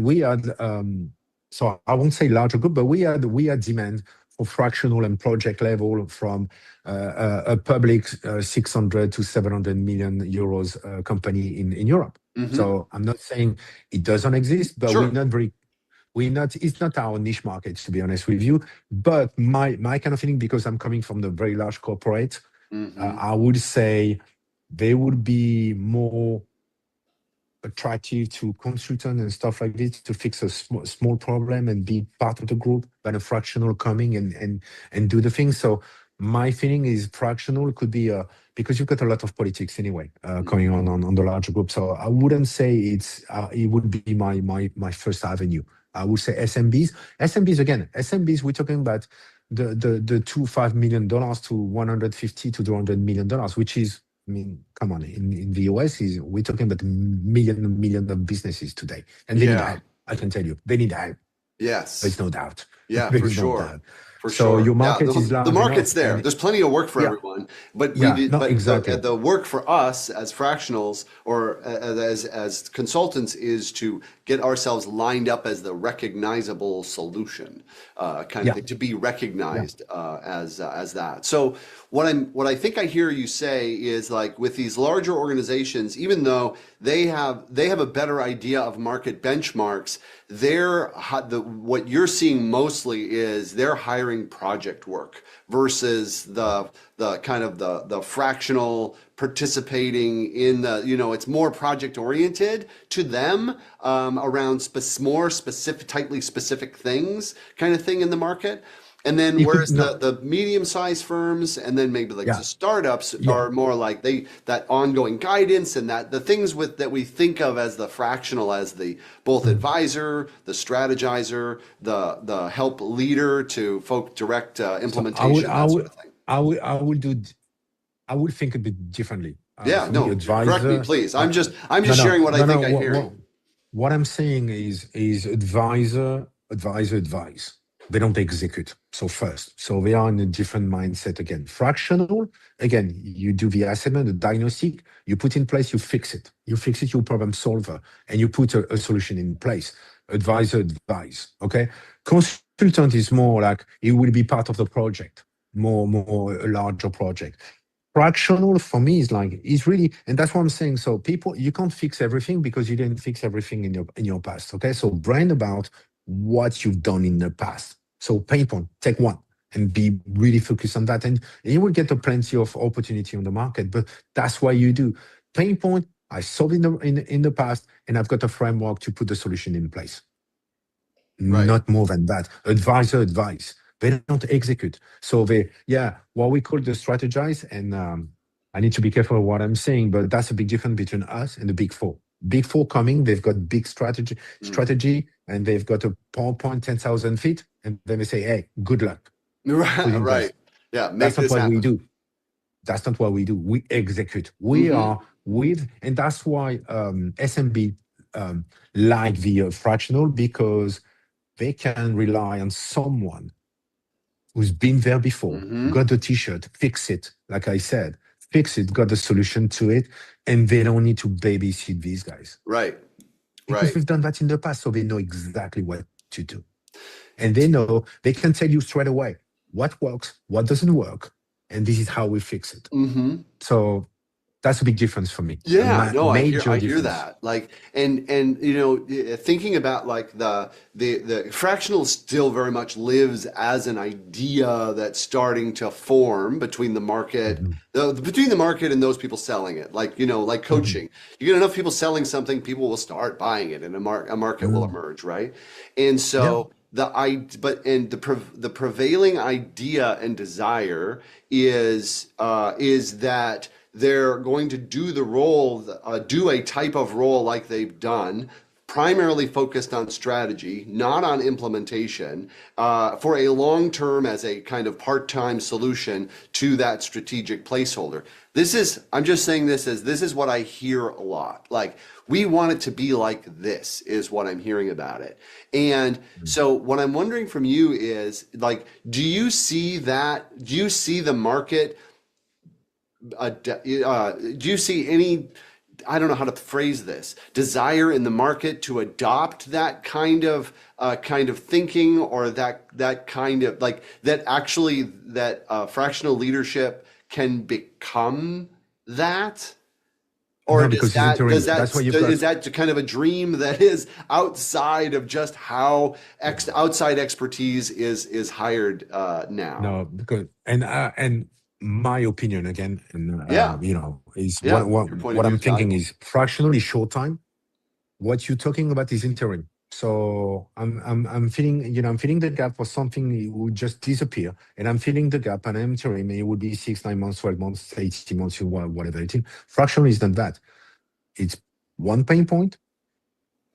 so I won't say larger group, but we had demand for fractional and project level from a public 600 to 700 million euros company in Europe. Mm-hmm. So I'm not saying it doesn't exist, but Sure. we're not, it's not our niche market, to be honest with you. But my kind of feeling, because I'm coming from the very large corporate, Mm-hmm. I would say they would be more attractive to consultant and stuff like this to fix a small problem and be part of the group than a fractional coming and do the thing. So my feeling is fractional could be because you've got a lot of politics anyway going on the larger group. So I wouldn't say it would be my first avenue. I would say SMBs, we're talking about the $5 million to 150 to $200 million, which is, I mean, come on. In the US, we're talking about million of businesses today, and they need Yeah. help. I can tell you, they need help. There's Yes. no doubt. Yeah, There for is no sure. doubt. For So sure. your Yeah, market is the large market's enough, there. and There's plenty of work for yeah, everyone, but yeah, no, exactly. the work for us as fractionals or as consultants is to get ourselves lined up as the recognizable solution, kind of Yeah, thing, to be yeah, recognized as that. So what I think I hear you say is like with these larger organizations, even though they have a better idea of market benchmarks, what you're seeing mostly is they're hiring project work versus the kind of the fractional participating in it's more project oriented to them, around more specific, tightly specific things kind of thing in the market. And then it could whereas no, the medium-sized firms and then maybe like the yeah, startups yeah. are more like that ongoing guidance and that the things that we think of as the fractional as the both Mm. advisor, the strategizer, the help leader to folk direct So I would, implementation, I that sort would, of thing. I would think a bit differently. Yeah, For me, no, correct me, advisor. please. I'm No, just no, sharing what I no, no. think I'm hearing. What I'm saying is advise. They don't execute. So first, so they are in a different mindset again. Fractional, again, you do the assessment, the diagnostic, you put in place, you fix it. You fix it, you problem solver, and you put a solution in place. Advisor advise. Okay. Consultant is more like it will be part of the project, more a larger project. Fractional for me is really, and that's what I'm saying. So people, you can't fix everything because you didn't fix everything in your past. Okay, so brain about what you've done in the past. So pain point, take one and be really focused on that, and you will get a plenty of opportunity on the market. But that's why you do pain point. I solved in the past, and I've got a framework to put the solution in place. Right. Not more than that. Advisor advice. They don't execute. So what we call the strategize, and I need to be careful what I'm saying, but that's a big difference between us and the big four. Big four coming, they've got big Mm. strategy, and they've got a PowerPoint 10,000 feet, and then they say, hey, good luck, put Right, in right. place. Yeah, make That's not this what we happen. do. That's not what we do. We execute. We Mm-hmm. are and that's why SMB like the fractional, because they can rely on someone who's been there before, Mm-hmm. got the t-shirt, fix it, like I said, fix it, got the solution to it, and they don't need to babysit these guys Right, because right. we've done that in the past, so they know exactly what to do. And they know they can tell you straight away what works, what doesn't work, and this is how we fix it. Mm-hmm. So that's a big difference for me, a Yeah, no, major I hear difference. that. Like, and thinking about like the fractional still very much lives as an idea that's starting to form between the market, Mhm. between the market and those people selling it. Like, like Mhm. coaching. You get enough people selling something, people will start buying it, and a market will Mhm. emerge, right? And Yeah. so the prevailing idea and desire is that they're going to do the role, do a type of role like they've done, primarily focused on strategy, not on implementation, for a long term as a kind of part-time solution to that strategic placeholder. I'm just saying this is what I hear a lot. Like, we want it to be like this, is what I'm hearing about it. And so what I'm wondering from you is, like, do you see the market, do you see any, I don't know how to phrase this, desire in the market to adopt that kind of thinking, or that kind of, like, that actually that fractional leadership can become that? Or No, because it's interim. That's why you've is got. that kind of a dream that is outside of just how outside expertise is hired now? No, because and my opinion again, and Yeah, is yeah. Your point of what view I'm is thinking valuable. is fractionally short time. What you're talking about is interim. So I'm feeling, I'm feeling the gap for something it would just disappear, and I'm feeling the gap, and I'm interim. It would be 6, 9 months, 12 months, 18 months, whatever it is. Fractional is not that. It's one pain point.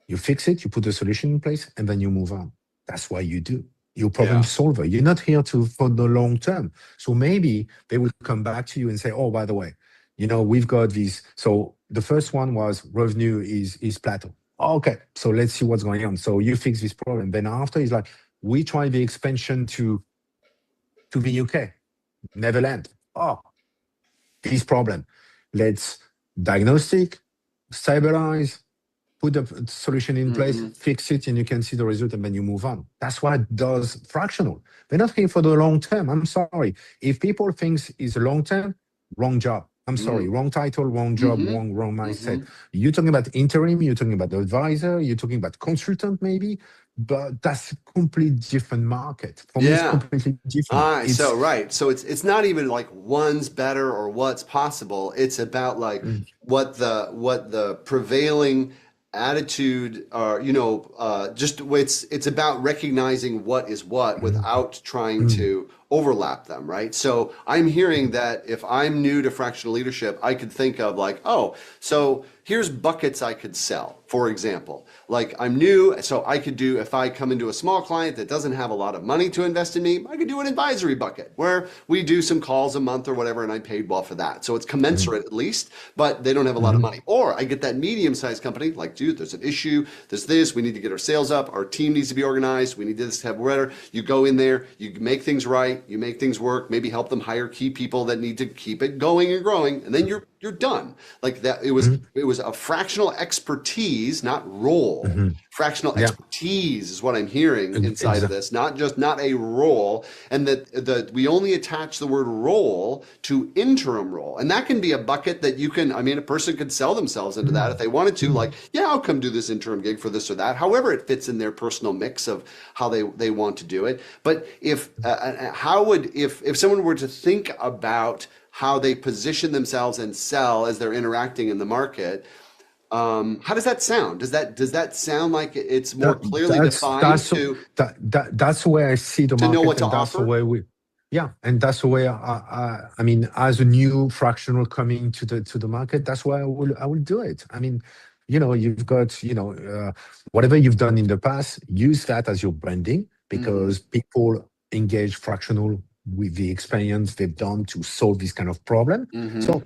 You fix it, you put the solution in place, and then you move on. That's what you do. You're a problem Yeah. solver. You're not here to for the long term. So maybe they will come back to you and say, "Oh, by the way, we've got these." So the first one was revenue is plateau. Okay, so let's see what's going on. So you fix this problem. Then after is like, we try the expansion to the UK, Netherlands. Oh, this problem. Let's diagnostic, stabilize, put the solution in place, Hmm. fix it, and you can see the result, and then you move on. That's what it does fractional. They're not here for the long term. I'm sorry. If people think it's a long term, wrong job. I'm sorry, Mm. wrong title, wrong job, Hmm. wrong Hmm. mindset. You're talking about interim, you're talking about the advisor, you're talking about consultant maybe, but that's a completely different market. For me, it's Yeah. completely different. Ah, so right. So it's not even like one's better or what's possible. It's about like Mm, what the prevailing attitude, or just it's about recognizing what is what mm, without trying mm, to overlap them, right? So I'm hearing that if I'm new to fractional leadership, I could think of like, oh, so here's buckets I could sell. For example, like, I'm new, so I could do, if I come into a small client that doesn't have a lot of money to invest in me, I could do an advisory bucket where we do some calls a month or whatever, and I paid well for that. So it's mm, commensurate at least, but they don't have a lot of mm, money. Or I get that medium-sized company, like, dude, there's an issue, there's this, we need to get our sales up, our team needs to be organized, we need this to have whatever. You go in there, you make things right, you make things work, maybe help them hire key people that need to keep it going and growing, and then you're done. Like that, mm, it was a fractional expertise, not role. mhm. Fractional Yeah, expertise is what I'm hearing inside of exactly. this, not a role, and that we only attach the word role to interim role, and that can be a bucket that you can. I mean, a person could sell themselves into that if they wanted to. Like, yeah, I'll come do this interim gig for this or that. However, it fits in their personal mix of how they want to do it. But if how would if someone were to think about how they position themselves and sell as they're interacting in the market, how does that sound? Does that sound like it's more That clearly that's defined that's that's where I see the to know what market, to and that's the offer? way yeah, and that's the way I mean, as a new fractional coming to the market, that's why I will do it. I mean, you've got whatever you've done in the past, use that as your branding, Mm-hmm. because people engage fractional with the experience they've done to solve this kind of problem. Mm-hmm. So,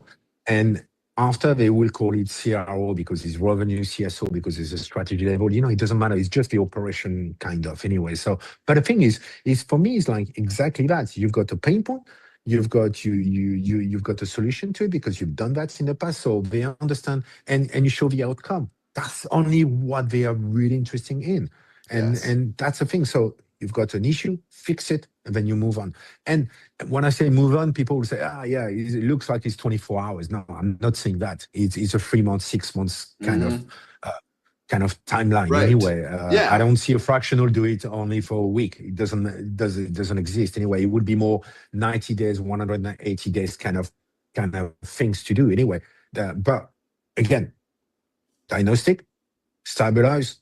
and after they will call it CRO because it's revenue, CSO because it's a strategy level. It doesn't matter. It's just the operation kind of anyway. So, but the thing is for me, it's like exactly that. You've got a pain point. You've got a solution to it because you've done that in the past. So they understand, and you show the outcome. That's only what they are really interested in, and Yes. and that's the thing. So You've got an issue, fix it, and then you move on. And when I say move on, people will say, yeah, it looks like it's 24 hours. No, I'm not saying that. It's a 3 months, 6 months uh, kind of timeline Right. anyway. I Yeah. don't see a fractional do it only for a week. It doesn't exist anyway. It would be more 90 days, 180 days kind of things to do anyway. But again, diagnostic, stabilize,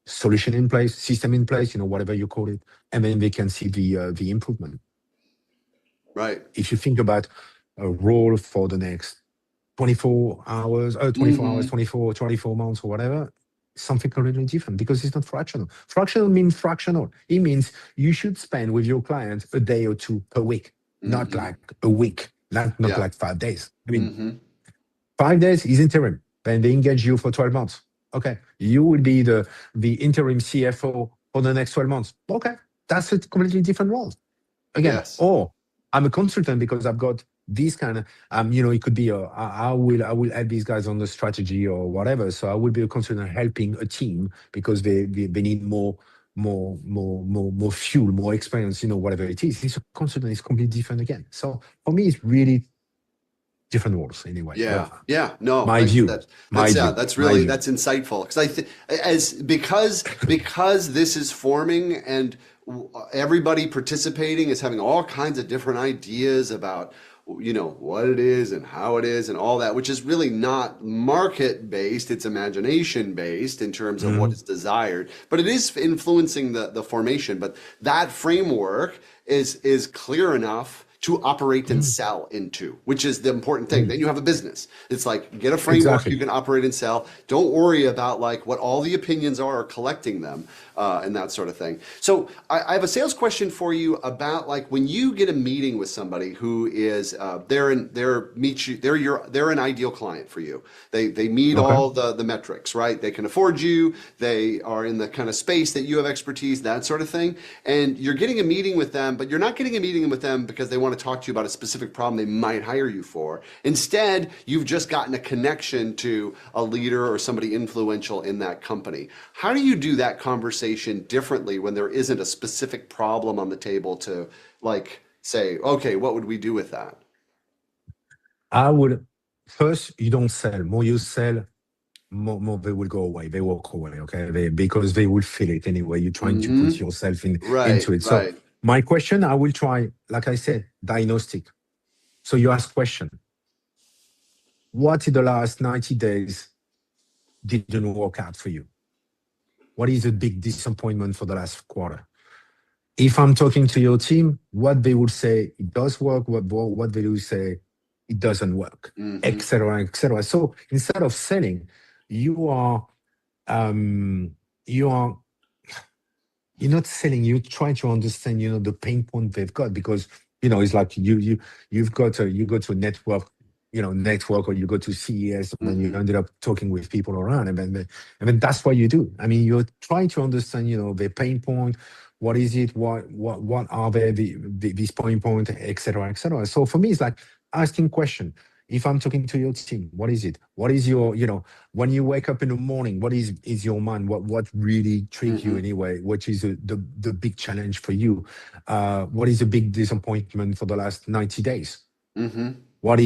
solution in place, system in place, whatever you call it, and then they can see the improvement. Right. If you think about a role for the next 24 hours, 24 hours, 24 months or whatever, something completely different because it's not fractional. Fractional means fractional. It means you should spend with your client a day or two per week, not like a week, not Yeah. like 5 days. I mean, 5 days is interim. Then they engage you for 12 months. Okay. You will be the interim CFO for the next 12 months. Okay. That's a completely different role. Again, Yes. or I'm a consultant because I've got these kind of it could be I will help these guys on the strategy or whatever. So I will be a consultant helping a team because they need more fuel, more experience, whatever it is. This consultant is completely different again. So for me, it's really different roles anyway. Yeah, yeah, no, My thanks. view, my view, That's my really view. that's insightful because I think as because this is forming and everybody participating is having all kinds of different ideas about what it is and how it is and all that, which is really not market based, it's imagination based in terms of what Mhm. is desired, but it is influencing the formation. But that framework is clear enough to operate and Mhm. sell into, which is the important thing. Mhm. Then you have a business. It's like get a framework you Exactly. can operate and sell. Don't worry about like what all the opinions are or collecting them and that sort of thing. So I have a sales question for you about like when you get a meeting with somebody who is they're an ideal client for you. They meet Okay. all the metrics, right? They can afford you. They are in the kind of space that you have expertise, that sort of thing. And you're getting a meeting with them, but you're not getting a meeting with them because they want to talk to you about a specific problem they might hire you for. Instead, you've just gotten a connection to a leader or somebody influential in that company. How do you do that conversation differently when there isn't a specific problem on the table to like say, okay, what would we do with that? I would first, you don't sell. More you sell, more they will go away. They walk away. Okay, because they will feel it anyway. You're trying to put Mm-hmm. yourself Right, into it. So right. my question, I will try, like I said, diagnostic. So you ask question. What in the last 90 days didn't work out for you? What is a big disappointment for the last quarter? If I'm talking to your team, what they would say it does work, what they will say it doesn't work, Mm-hmm. etc., etc. So instead of selling, you are um, you are you're not selling. You try to understand, the pain point they've got because it's like you go to a network, or you go to CES, and then you Mm-hmm. ended up talking with people around, and then that's what you do. I mean, you're trying to understand, their pain point. What is it? What are they? These pain point, etc., etc. So for me, it's like asking question. If I'm talking to your team, what is it? What is your, when you wake up in the morning, what is your mind? What really triggers you Mm-hmm. anyway? What is the big challenge for you? What is a big disappointment for the last 90 days? Mm-hmm. What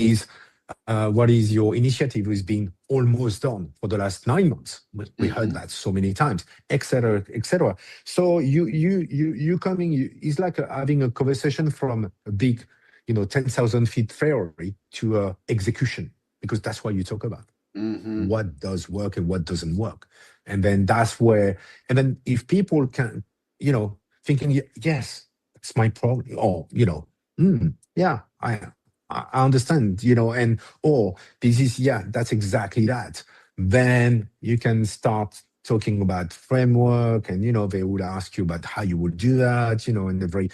is your initiative is being almost done for the last 9 months? We heard Mm-hmm. that so many times, etc., etc. So you coming. It's like having a conversation from a big, 10,000 feet theory to execution, because that's what you talk about. Mm-hmm. What does work and what doesn't work, and then that's where. And then if people can, thinking, yes, it's my problem, or yeah, I understand, and or this is, yeah, that's exactly that. Then you can start talking about framework, and they would ask you about how you would do that, in a very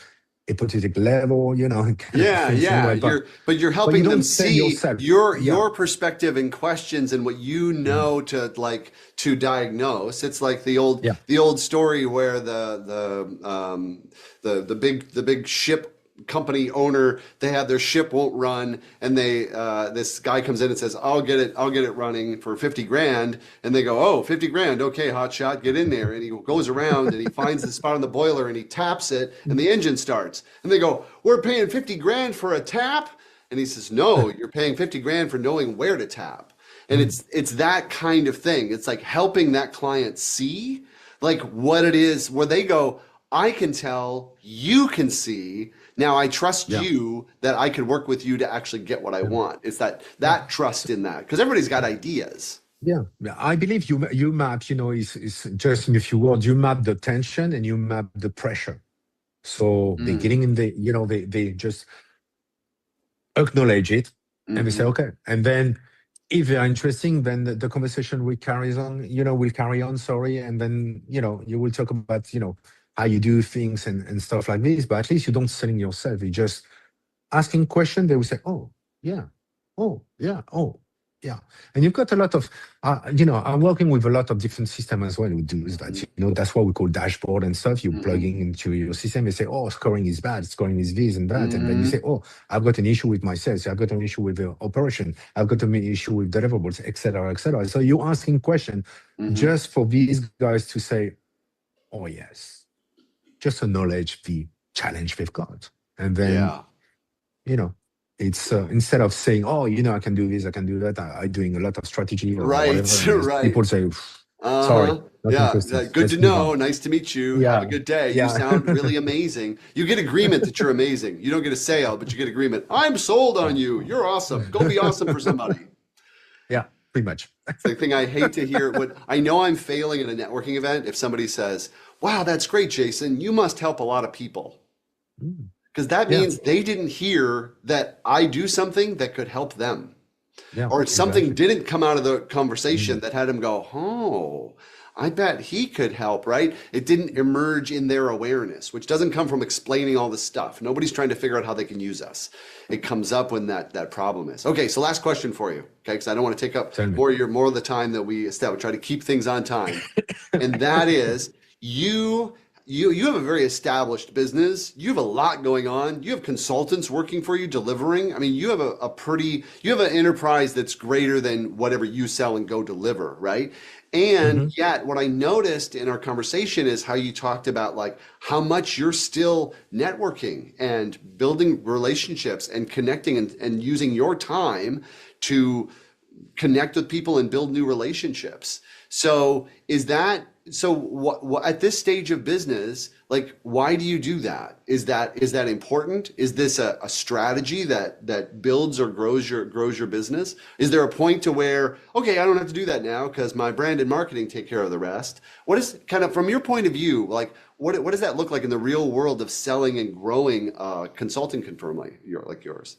hypothetical level, kind of Yeah, things yeah. anyway. But you're But you helping them don't sell see yourself. Yeah. your perspective and questions and what you Mhm. know to like to diagnose. It's like Yeah. the old story where the big ship company owner, they have their ship won't run, and this guy comes in and says, I'll get it running for 50 grand. And they go, oh, 50 grand. Okay, hot shot, get in there. And he goes around and he finds the spot on the boiler and he taps it and the engine starts. And they go, we're paying 50 grand for a tap. And he says, no, you're paying 50 grand for knowing where to tap. And it's that kind of thing. It's like helping that client see like what it is where they go, I can tell, you can see. Now I trust you that I can work with you to actually get what I want. It's that trust in that, because everybody's got ideas. Yeah, I believe you map, is just in a few words, you map the tension and you map the pressure. So they're getting in they just acknowledge it and they say, okay. And then if they're interesting, then the conversation will carry on, sorry. And then, you will talk about, how you do things and stuff like this, but at least you don't selling yourself. You're just asking questions. They will say, oh, yeah. Oh, yeah. Oh, yeah. And you've got a lot of, I'm working with a lot of different systems as well who do that. That's what we call dashboard and stuff. You're plugging into your system. You say, oh, scoring is bad. Scoring is this and that. And then you say, oh, I've got an issue with my sales. I've got an issue with the operation. I've got an issue with deliverables, et cetera, et cetera. So you're asking questions just for these guys to say, oh, yes. Just acknowledge the challenge they've got. And then, it's instead of saying, oh, I can do this, I can do that, I'm doing a lot of strategy. Or whatever, right. People say, sorry. Good to know. Nice to meet you. Have a good day. You sound really amazing. You get agreement that you're amazing. You don't get a sale, but you get agreement. I'm sold on you. You're awesome. Go be awesome for somebody. Yeah, pretty much. It's the thing I hate to hear. When I know I'm failing at a networking event, if somebody says, wow, that's great, Jason, you must help a lot of people. Because that means they didn't hear that I do something that could help them. Yeah, or something didn't come out of the conversation that had him go, oh, I bet he could help, right? It didn't emerge in their awareness, which doesn't come from explaining all this stuff. Nobody's trying to figure out how they can use us. It comes up when that problem is. Okay, so last question for you, okay? Because I don't want to take up more of the time that we established. Try to keep things on time. And that is, you have a very established business. You have a lot going on. You have consultants working for you, delivering. I mean, you have you have an enterprise that's greater than whatever you sell and go deliver, right? And yet what I noticed in our conversation is how you talked about like how much you're still networking and building relationships and connecting and using your time to connect with people and build new relationships. So what at this stage of business, like, why do you do that? Is that important? Is this a strategy that builds or grows your business? Is there a point to where, okay, I don't have to do that now because my brand and marketing take care of the rest? What is kind of, from your point of view, like, what does that look like in the real world of selling and growing a consulting firm like yours?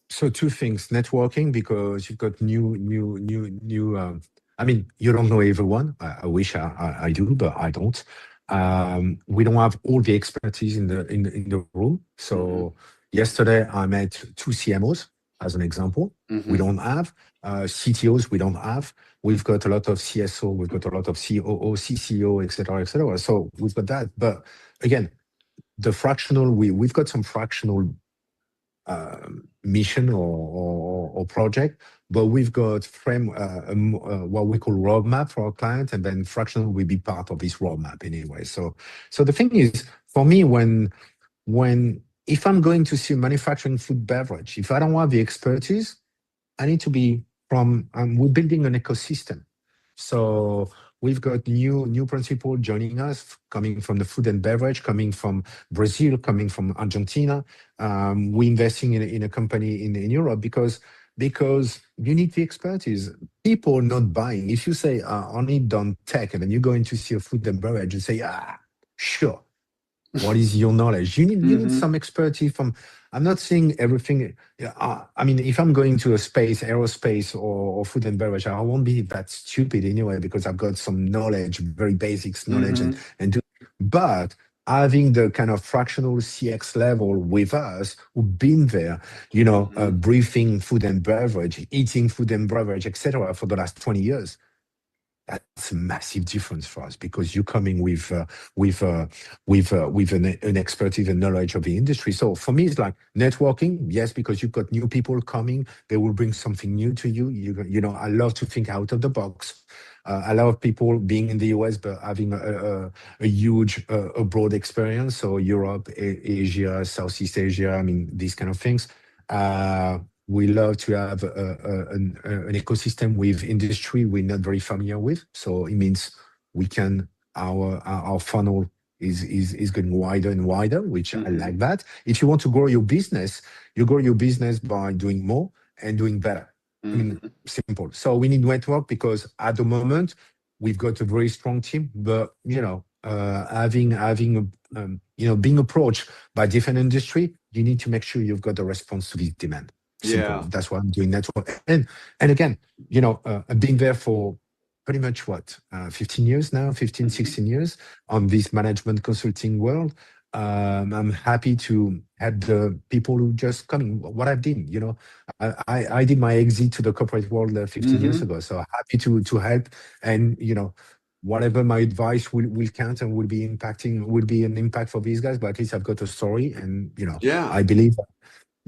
So two things: networking, because you've got new. I mean, you don't know everyone. I wish I do, but I don't. We don't have all the expertise in the room. So yesterday I met two CMOs as an example. We don't have CTOs. We don't have. We've got a lot of CSO. We've got a lot of COO, CCO, etc., etc. So we've got that. But again, the fractional. We've got some fractional mission or project, but we've got what we call roadmap for our clients, and then fractional will be part of this roadmap anyway. So the thing is, for me, if I'm going to see manufacturing food beverage, if I don't have the expertise, I need to be we're building an ecosystem. So we've got new principals joining us, coming from the food and beverage, coming from Brazil, coming from Argentina. We're investing in a company in Europe because you need the expertise. People not buying. If you say, only done tech, and then you go into see a food and beverage and say, sure. What is your knowledge? You need some expertise from. I'm not saying everything. I mean, if I'm going to a space, aerospace or food and beverage, I won't be that stupid anyway because I've got some knowledge, very basics knowledge, but having the kind of fractional CX level with us who've been there, breathing food and beverage, eating food and beverage, etc., for the last 20 years. That's a massive difference for us because you're coming with an expertise and knowledge of the industry. So for me, it's like networking, yes, because you've got new people coming, they will bring something new to you. You know, I love to think out of the box. I love people being in the US, but having a huge abroad experience. So Europe, Asia, Southeast Asia. I mean, these kind of things. Uh, we love to have an ecosystem with industry we're not very familiar with. So it means we can our funnel is getting wider and wider, which I Mm-hmm. like that. If you want to grow your business, you grow your business by doing more and doing better. I mean, Mm-hmm. simple. So we need network because at the moment we've got a very strong team, but being approached by different industry, you need to make sure you've got the response to this demand. Simple. Yeah. That's why I'm doing network. And again, I've been there for pretty much what 15 years now, 15, Mm-hmm. 16 years on this management consulting world. I'm happy to have the people who just coming. What I've done, I did my exit to the corporate world 15 years Mm-hmm. ago. So happy to help, and whatever my advice will count and will be an impact for these guys. But at least I've got a story, and Yeah. I believe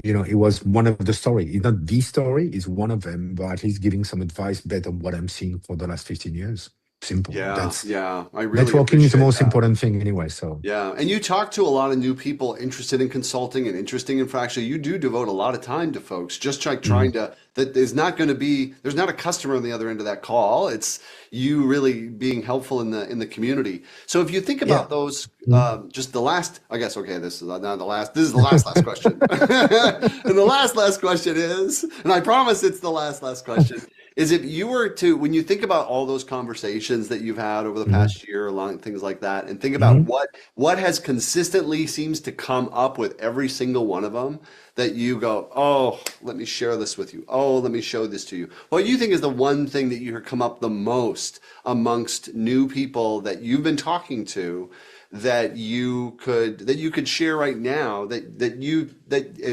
it was one of the story. It's not the story, it's one of them, but at least giving some advice based on what I'm seeing for the last 15 years. Simple. Yeah. That's Yeah. I really networking is the appreciate most that. important thing anyway. So Yeah, and you talk to a lot of new people interested in consulting and interested in fractional. You do devote a lot of time to folks, just like trying mhm. to, that is not going to be, there's not a customer on the other end of that call. It's you really being helpful in the community. So if you think Yeah. about those, Mhm. just the last, I guess, okay, this is not the last, this is the last question. And the last question is, and I promise it's the last question, is if you were to, when you think about all those conversations that you've had over the Mhm. past year, along things like that, and think about Mhm. what has consistently seems to come up with every single one of them that you go, oh, let me share this with you. Oh, let me show this to you. What do you think is the one thing that you hear come up the most amongst new people that you've been talking to that you could share right now that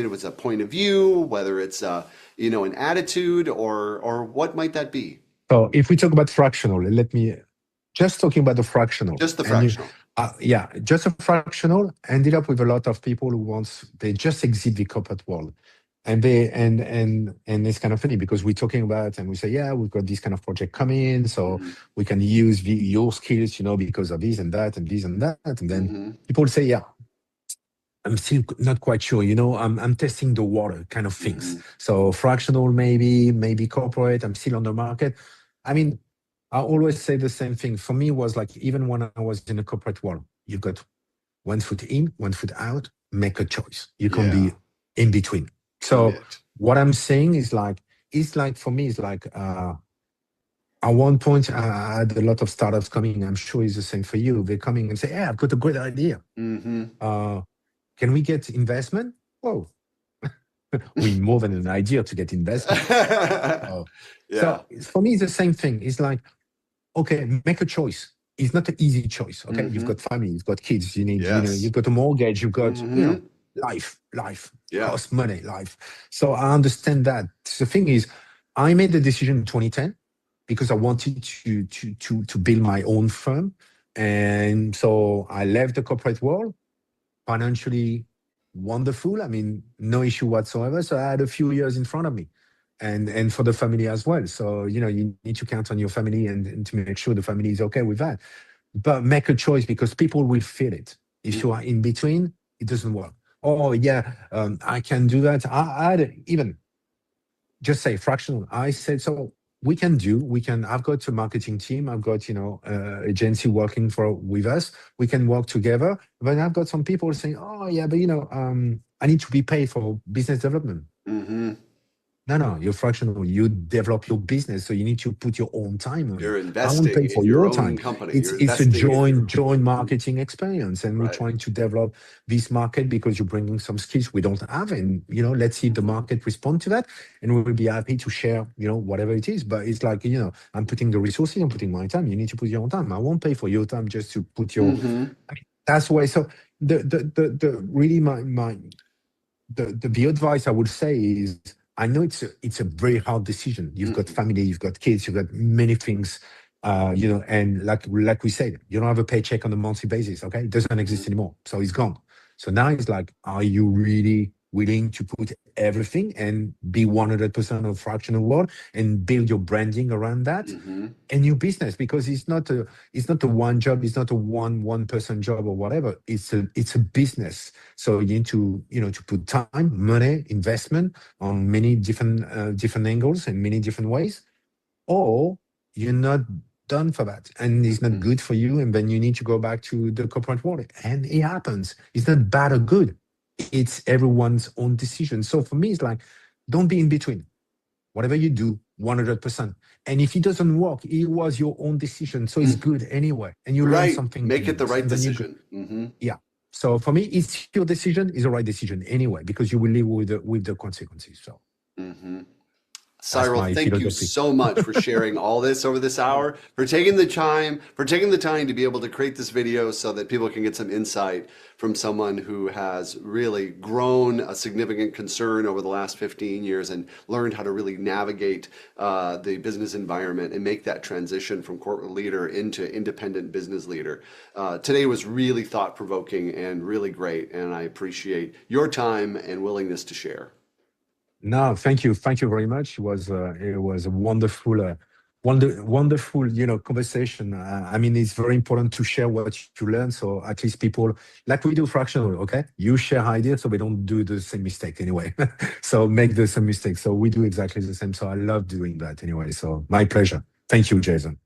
it was a point of view, whether it's an attitude or what might that be? So if we talk about fractional, let me just talking about the fractional, Just the and fractional. yeah, just a fractional ended up with a lot of people who wants they just exit the corporate world, and they and it's kind of funny because we're talking about and we say, yeah, we've got this kind of project coming in, so Hmm. we can use your skills, because of this and that and this and that, and then Hmm. people say, yeah, I'm still not quite sure. I'm testing the water kind of things. Hmm. So fractional, maybe corporate. I'm still on the market. I mean, I always say the same thing. For me, was like even when I was in a corporate world, you've got one foot in, one foot out. Make a choice. You can't Yeah. be in between. So Commit. what I'm saying is like it's like for me, it's like at one point I had a lot of startups coming. I'm sure it's the same for you. They're coming and say, "Yeah, I've got a great idea. Hmm. Uh, can we get investment?" Whoa, we more than an idea to get investment. Oh, Yeah. so for me, it's the same thing. It's like, okay, make a choice. It's not an easy choice. Okay, you've Hmm. got family, you've got kids, Yes. you've got a mortgage, you've got, Hmm. life Yeah. costs money, life. So I understand that. The thing is, I made the decision in 2010 because I wanted to build my own firm, and so I left the corporate world financially wonderful. I mean, no issue whatsoever. So I had a few years in front of me, and for the family as well. So you need to count on your family and to make sure the family is okay with that. But make a choice because people will feel it. If you are in between, it doesn't work. Oh yeah, I can do that. I had even just say fractional. I said, so I've got a marketing team. I've got, agency working with us. We can work together. But I've got some people saying, oh yeah, but I need to be paid for business development. Hmm. No, you're fractional. You develop your business, so you need to put your own time on it. You're I won't investing pay in for your your time. own company. It's You're it's a investing in your joint marketing experience, and we're right. trying to develop this market because you're bringing some skills we don't have, and let's see if the Hmm. market respond to that, and we will be happy to share, whatever it is. But it's like I'm putting the resources, I'm putting my time. You need to put your own time. I won't pay for your time just to put your. Hmm. I mean, that's why. So the really my the advice I would say is I know it's a very hard decision. You've got Hmm. family, you've got kids, you've got many things. And like we said, you don't have a paycheck on a monthly basis. Okay, it doesn't exist anymore, so it's gone. So now it's like, are you really willing to put everything and be 100% of fractional world and build your branding around that and your business? Because it's not a one job, it's not a one person job or whatever. It's a business. So you need to put time, money, investment on many different angles and many different ways, or you're not done for that and it's not good for you, and then you need to go back to the corporate world. And it happens. It's not bad or good, it's everyone's own decision. So for me, it's like, don't be in between. Whatever you do, 100%. And if it doesn't work, it was your own decision, so it's good anyway, and you learn Right. something Make from it the it, right and then you go. decision. Yeah. So for me, it's your decision, is the right decision anyway, because you will live with the consequences. So that's Cyril, my thank you philosophy. so much for sharing all this over this hour, for taking the time, to be able to create this video so that people can get some insight from someone who has really grown a significant concern over the last 15 years and learned how to really navigate the business environment and make that transition from corporate leader into independent business leader. Today was really thought-provoking and really great, and I appreciate your time and willingness to share. No, thank you very much. It was a wonderful, wonderful, conversation. I mean, it's very important to share what you learn, so at least people, like we do fractional. Okay, you share ideas, so we don't do the same mistake anyway. So make the same mistake. So we do exactly the same. So I love doing that anyway. So my pleasure. Thank you, Jason.